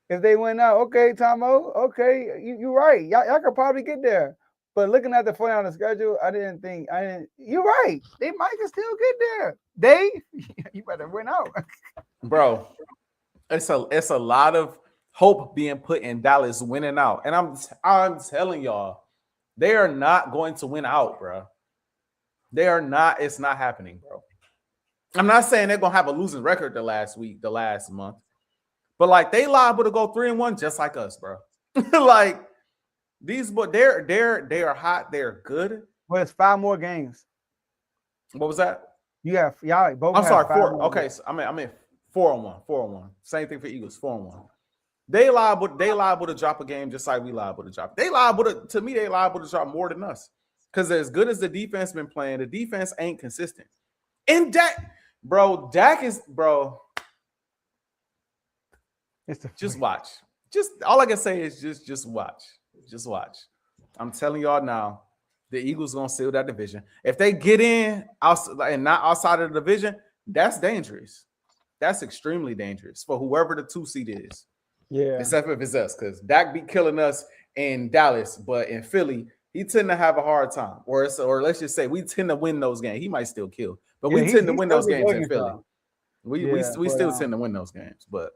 If they win out, okay, Tomo, okay, you're right. Y'all could probably get there. But looking at the 49ers schedule, you're right. They might can still get there. You better win out. Bro, it's a lot of hope being put in Dallas winning out. And I'm telling y'all, they are not going to win out, bro. They are not. It's not happening, bro. I'm not saying they're gonna have a losing record the last month, but like they liable to go 3-1 just like us, bro. Like these, but they are hot. They're good. Well, it's 5 more games. What was that? Y'all both. I'm sorry, 4. Okay, games. so I mean 4-1. Same thing for Eagles, 4-1. They liable to drop a game just like we liable to drop. They liable to drop more than us. Because as good as the defense been playing, the defense ain't consistent. And Dak is, bro. Just watch. Just all I can say is just watch. Just watch. I'm telling y'all now, the Eagles gonna seal that division. If they get in and not outside of the division, that's dangerous. That's extremely dangerous for whoever the 2 seed is. Yeah. Except if it's us, because Dak be killing us in Dallas, but in Philly, he tend to have a hard time. Or let's just say we tend to win those games. He might still kill, but we tend to win those games in Philly. We still tend to win those games. But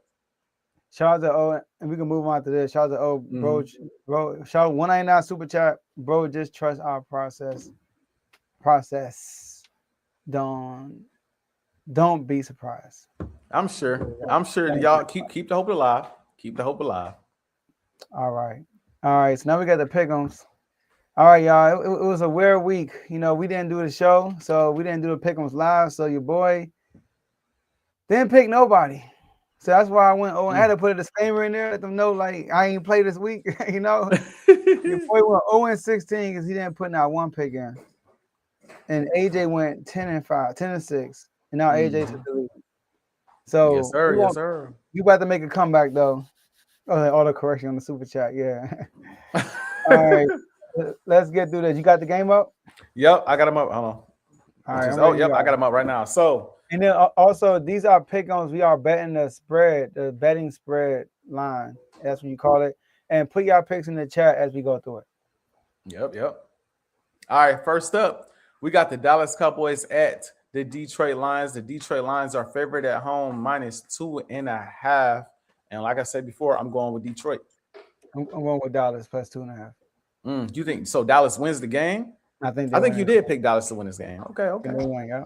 shout out to O, and we can move on to this. Shout out to O, bro. Shout out 199 super chat, bro. Just trust our process. Don't be surprised. I'm sure y'all keep the hope alive. Keep the hope alive. All right. So now we got the Pickems. All right, y'all. It was a weird week. You know, we didn't do the show, so we didn't do the Pickems live. So your boy didn't pick nobody. So that's why I went. I had to put a disclaimer in there, let them know like I ain't play this week. You know, your boy went 0-16 because he didn't put not one pick in, and AJ went 10-5, 10-6, and now AJ's to delete. So yes, sir. You about to make a comeback though. Oh, auto correction on the super chat. Yeah. All right. Let's get through this. You got the game up? Yep, I got them up. Hold on. All right. Yep, I got them up right now. So, and then also these are Pickems. We are betting the betting spread line. That's what you call it. And put your picks in the chat as we go through it. Yep. All right, first up, we got the Dallas Cowboys at the Detroit Lions. The Detroit Lions are favored at home -2.5. And like I said before, I'm going with Detroit. I'm going with Dallas +2.5. You think so? Dallas wins the game? I think you did pick Dallas to win this game. Okay. Yeah.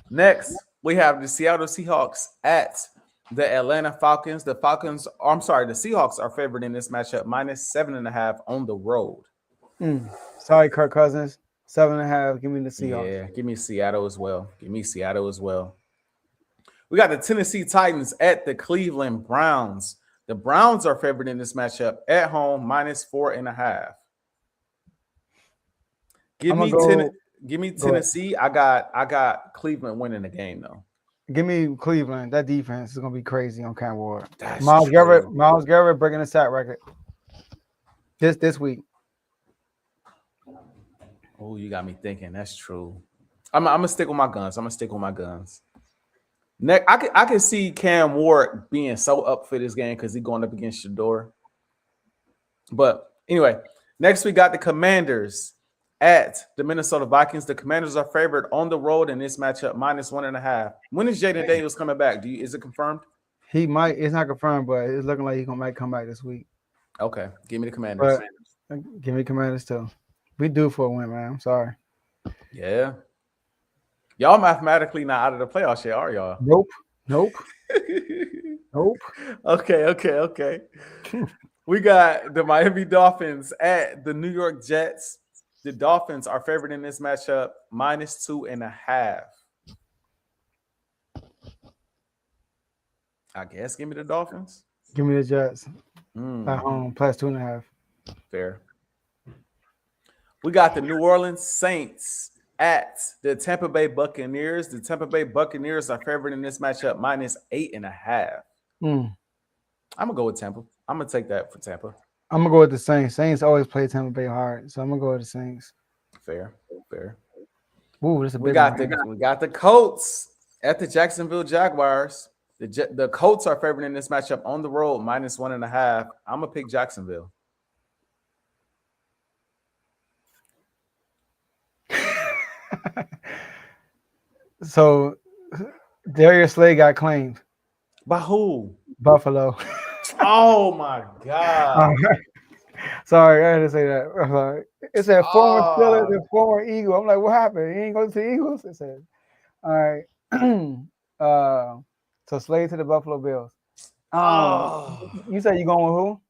Next, we have the Seattle Seahawks at the Atlanta Falcons. The Seahawks are favored in this matchup -7.5 on the road. Sorry, Kirk Cousins. 7.5. Give me the Seahawks. Yeah, give me Seattle as well. We got the Tennessee Titans at the Cleveland Browns. The Browns are favored in this matchup at home -4.5. Give me Tennessee. I got Cleveland winning the game though. Give me Cleveland. That defense is gonna be crazy on Cam Ward. Miles Garrett breaking the sack record this week. Oh, you got me thinking. That's true. I'm gonna stick with my guns. Next, I can see Cam Ward being so up for this game because he's going up against Shador. But anyway, next we got the Commanders at the Minnesota Vikings. The Commanders are favored on the road in this matchup -1.5. When is Jaden Daniels coming back? Is it confirmed? He might. It's not confirmed, but it's looking like might come back this week. Okay, give me the Commanders. Give me Commanders too. We due for a win, man. I'm sorry. Yeah. Y'all mathematically not out of the playoffs yet, are y'all? Nope. Okay. We got the Miami Dolphins at the New York Jets. The Dolphins are favored in this matchup -2.5. I guess give me the Dolphins. Give me the Jets. At home +2.5. Fair. We got the New Orleans Saints at the Tampa Bay Buccaneers. The Tampa Bay Buccaneers are favored in this matchup -8.5. Mm. I'm gonna go with Tampa. I'm gonna take that for Tampa. I'm gonna go with the Saints. Saints always play Tampa Bay hard, so I'm gonna go with the Saints. Fair. Ooh, that's a We big got one. the Colts at the Jacksonville Jaguars. The Colts are favored in this matchup on the road -1.5. I'm gonna pick Jacksonville. So Darius Slay got claimed. By who? Buffalo. Oh my God. Sorry, I had to say that. I'm sorry. It said former Steelers and former Eagle. I'm like, what happened? He ain't going to the Eagles? It said, all right. So Slay to the Buffalo Bills. You said you going with who?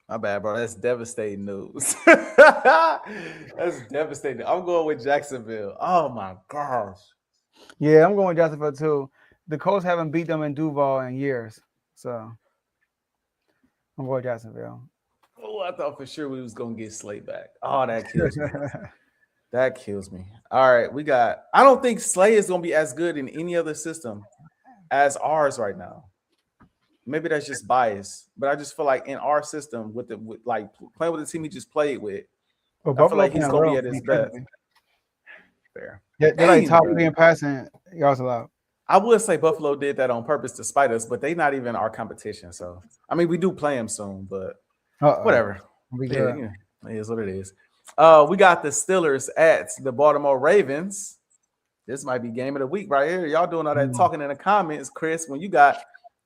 My bad, bro. That's devastating news. That's devastating. I'm going with Jacksonville. Oh my gosh. Yeah, I'm going with Jacksonville too. The Colts haven't beat them in Duval in years, so I'm going with Jacksonville. Oh, I thought for sure we was gonna get Slay back. Oh, that kills me. That kills me. All right, we got. I don't think Slay is gonna be as good in any other system as ours right now. Maybe that's just bias, but I just feel like in our system with like playing with the team he just played with, Well, I feel like he's gonna be at his best. Fair. They're like top 3 in passing yards allowed. I would say Buffalo did that on purpose to spite us, but they're not even our competition. So I mean, we do play them soon, but whatever. Yeah, it is what it is. We got the Steelers at the Baltimore Ravens. This might be game of the week right here. Y'all doing all that talking in the comments, Chris, when you got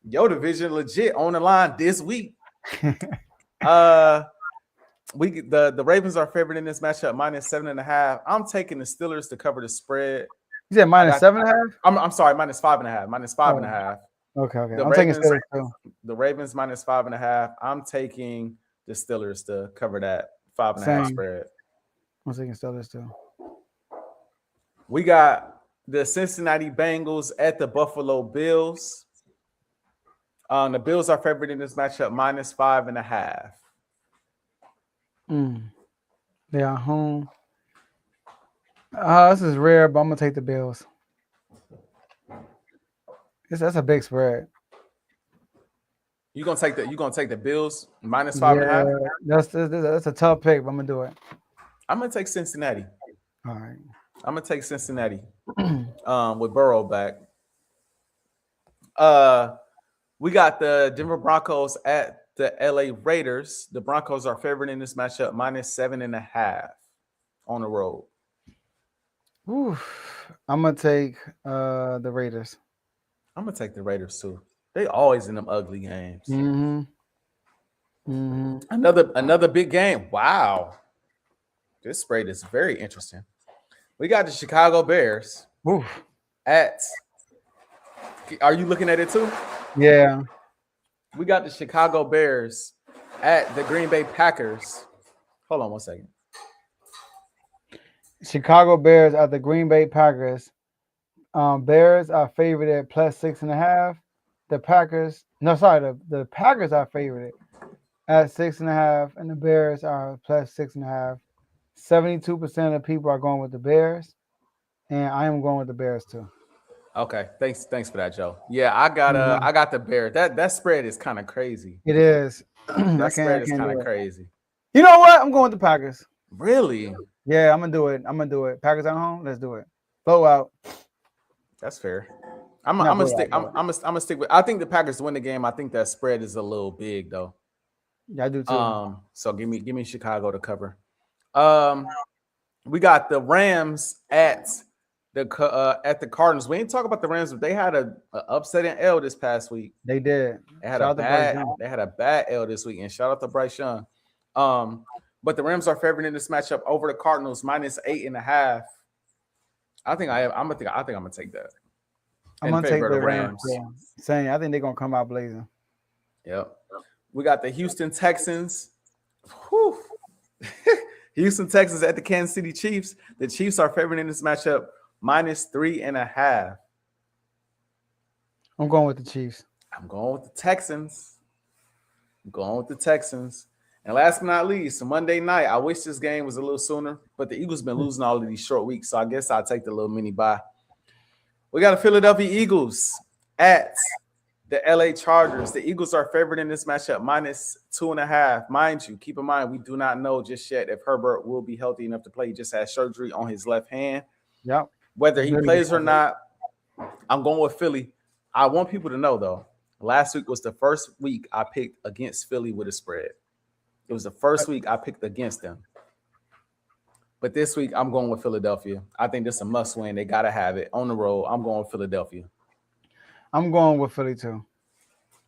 your division legit on the line this week. The Ravens are favored in this matchup -7.5. I'm taking the Steelers to cover the spread. You said -7.5? I'm sorry, -5.5. -5.5. Okay. I'm taking Steelers too. The Ravens -5.5. I'm taking the Steelers to cover that 5.5 spread. I'm taking Steelers too. We got the Cincinnati Bengals at the Buffalo Bills. The Bills are favored in this matchup -5.5. They are home. This is rare, but I'm gonna take the Bills. That's a big spread. You gonna take the Bills -5.5? That's a tough pick, but I'm gonna do it. I'm gonna take Cincinnati. All right. I'm gonna take Cincinnati. With Burrow back. We got the Denver Broncos at the LA Raiders. The Broncos are favored in this matchup -7.5 on the road. I'm gonna take the Raiders. I'm gonna take the Raiders too. They always in them ugly games. Another big game. Wow, this spread is very interesting. We got the Chicago Bears at. Are you looking at it too? Yeah. We got the Chicago Bears at the Green Bay Packers. Hold on one second. Chicago Bears at the Green Bay Packers. Bears are favored at +6.5. The Packers are favored at 6.5, and the Bears are +6.5. 72% of people are going with the Bears, and I am going with the Bears too. Okay, thanks for that, Joe. Yeah, I got the Bears. That spread is kind of crazy. It is. That spread is kind of crazy. You know what? I'm going with the Packers. Really? Yeah, I'm gonna do it. Packers at home. Let's do it. Blowout. That's fair. I'm gonna stick with. I think the Packers win the game. I think that spread is a little big though. Yeah, I do too. So give me Chicago to cover. We got the Rams at the Cardinals. We ain't talk about the Rams, but they had a upsetting L this past week. They did. They had a bad L this week, and shout out to Bryce Young. But the Rams are favored in this matchup over the Cardinals -8.5. I think I'm gonna take that. I'm gonna take the Rams. Saying I think they're gonna come out blazing. Yep. We got the Houston Texans. Houston Texans at the Kansas City Chiefs. The Chiefs are favored in this matchup -3.5. I'm going with the Chiefs. I'm going with the Texans. And last but not least, Monday night. I wish this game was a little sooner, but the Eagles been losing all of these short weeks, so I guess I'll take the little mini bye. We got the Philadelphia Eagles at the LA Chargers. The Eagles are favored in this matchup, -2.5. Mind you, keep in mind, we do not know just yet if Herbert will be healthy enough to play. He just had surgery on his left hand. Yep. Whether he plays or not, I'm going with Philly. I want people to know, though, last week was the first week I picked against Philly with a spread. It was the first week I picked against them. But this week, I'm going with Philadelphia. I think this is a must win. They got to have it on the road. I'm going with Philadelphia. I'm going with Philly too.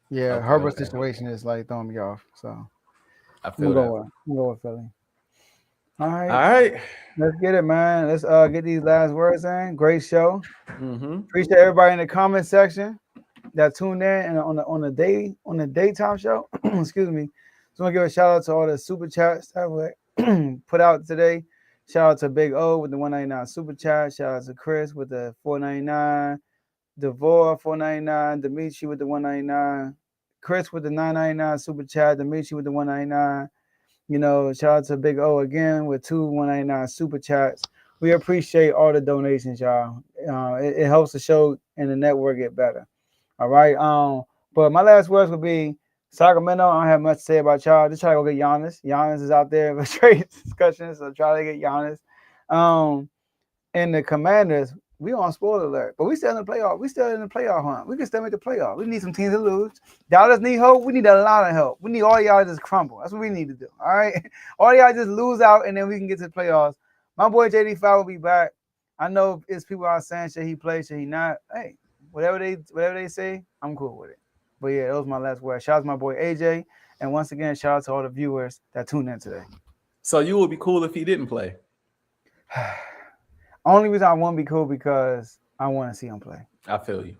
Yeah, Okay, Herbert's situation is like throwing me off. So I feel that. I'm going with Philly. All right. All right. Let's get it, man. Let's get these last words in. Great show. Mm-hmm. Appreciate everybody in the comment section that tuned in and on the daytime show. Excuse me. Just want to give a shout out to all the super chats that were put out today. Shout out to Big O with the 199 super chat. Shout out to Chris with the 499. Devore 499. Dimitri with the 199. Chris with the 999 super chat. Dimitri with the 199. You know, shout out to Big O again with 2 199 super chats. We appreciate all the donations, y'all. It helps the show and the network get better. All right. But my last words would be Sacramento. I don't have much to say about y'all. Just try to go get Giannis. Giannis is out there with trade discussions, so try to get Giannis. And the Commanders, we on spoiler alert, but we still in the playoff. We still in the playoff hunt. We can still make the playoff. We need some teams to lose. Dallas need hope. We need a lot of help. We need all y'all to just crumble. That's what we need to do. All right. All y'all just lose out, and then we can get to the playoffs. My boy JD5 will be back. I know it's people out saying should he play, should he not. Hey, whatever they say, I'm cool with it. But yeah, that was my last word. Shout out to my boy AJ, and once again, shout out to all the viewers that tuned in today. So you would be cool if he didn't play? Only reason I want to be cool because I want to see him play. I feel you.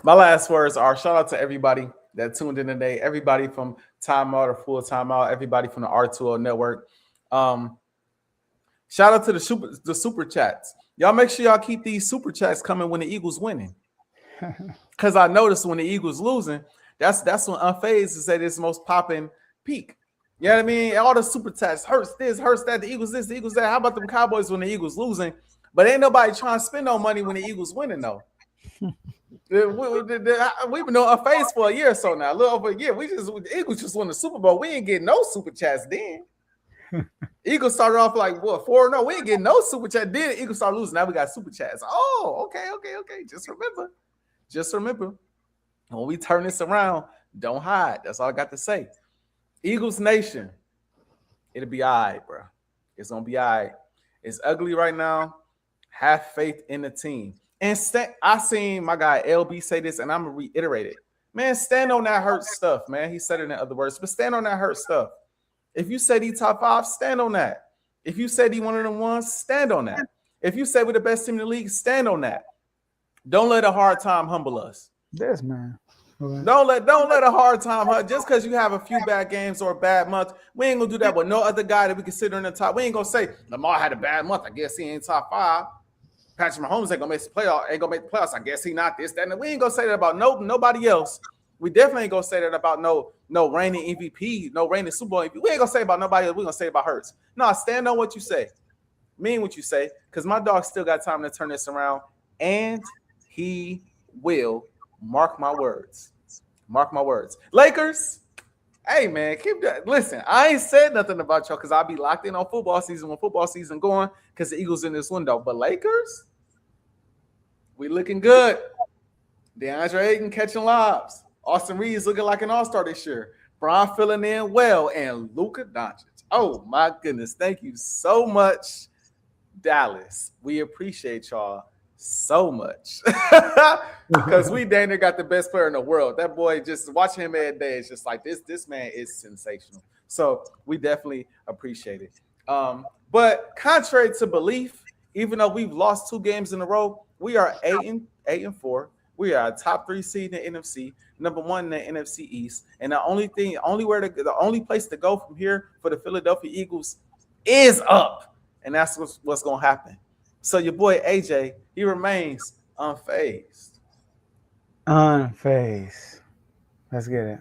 My last words are shout out to everybody that tuned in today. Everybody from Timeout or Full Timeout. Everybody from the R2O Network. Shout out to the super chats. Y'all make sure y'all keep these super chats coming when the Eagles winning. Because I noticed when the Eagles losing, that's when Unfazed is at its most popping peak. You know what I mean? All the super chats hurts this, hurts that, the Eagles this, the Eagles that. How about them Cowboys when the Eagles losing? But ain't nobody trying to spend no money when the Eagles winning, though. We've been doing Unfazed for a year or so now, a little over a year. The Eagles just won the Super Bowl. We ain't getting no super chats then. Eagles started off like what 4-0. We ain't getting no super chat. Then the Eagles start losing. Now we got super chats. Oh, okay. Just remember, when we turn this around, don't hide. That's all I got to say. Eagles Nation, it'll be all right, bro. It's gonna be all right. It's ugly right now. Have faith in the team. And I seen my guy LB say this, and I'm gonna reiterate it. Man, stand on that hurt stuff, man. He said it in other words, but stand on that hurt stuff. If you said he top 5, stand on that. If you said he one of them ones, stand on that. If you said we're the best team in the league, stand on that. Don't let a hard time humble us. Yes, man. Okay. Don't let a hard time hurt. Just because you have a few bad games or a bad month, we ain't gonna do that with no other guy that we consider in the top. We ain't gonna say Lamar had a bad month. I guess he ain't top 5. Patrick Mahomes ain't gonna make the playoffs. I guess he not this, that, and we ain't gonna say that about nobody else. We definitely ain't gonna say that about no reigning MVP, no reigning Super Bowl MVP. We ain't gonna say about nobody else. We're gonna say about Hurts. No, stand on what you say. Mean what you say, because my dog still got time to turn this around, and he will. Mark my words. Lakers, hey, man, keep that. Listen, I ain't said nothing about y'all because I'll be locked in on football season when football season going because the Eagles in this window. But Lakers, we looking good. DeAndre Ayton catching lobs. Austin Reeves looking like an all-star this year. Bron filling in well. And Luka Doncic. Oh, my goodness. Thank you so much, Dallas. We appreciate y'all so much because we dang near got the best player in the world. That boy, just watching him every day, it's just like this man is sensational. So we definitely appreciate it. But contrary to belief, even though we've lost 2 games in a row, we are 8-4. We are a top 3 seed in the NFC, number 1 in the NFC East, and the only place to go from here for the Philadelphia Eagles is up, and that's what's gonna happen. So your boy AJ, he remains unfazed. Unfazed. Let's get it.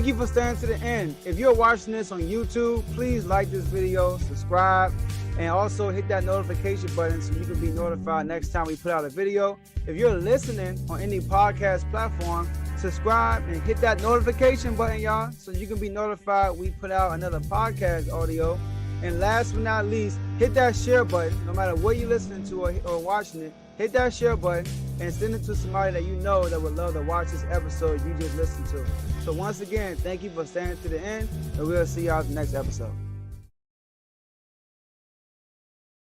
Thank you for staying to the end. If you're watching this on YouTube, please like this video, subscribe, and also hit that notification button so you can be notified next time we put out a video. If you're listening on any podcast platform, subscribe and hit that notification button, y'all, so you can be notified we put out another podcast audio. And last but not least, hit that share button. No matter what you're listening to or watching it, hit that share button and send it to somebody that you know that would love to watch this episode you just listened to. So once again, thank you for staying to the end, and we'll see y'all in the next episode.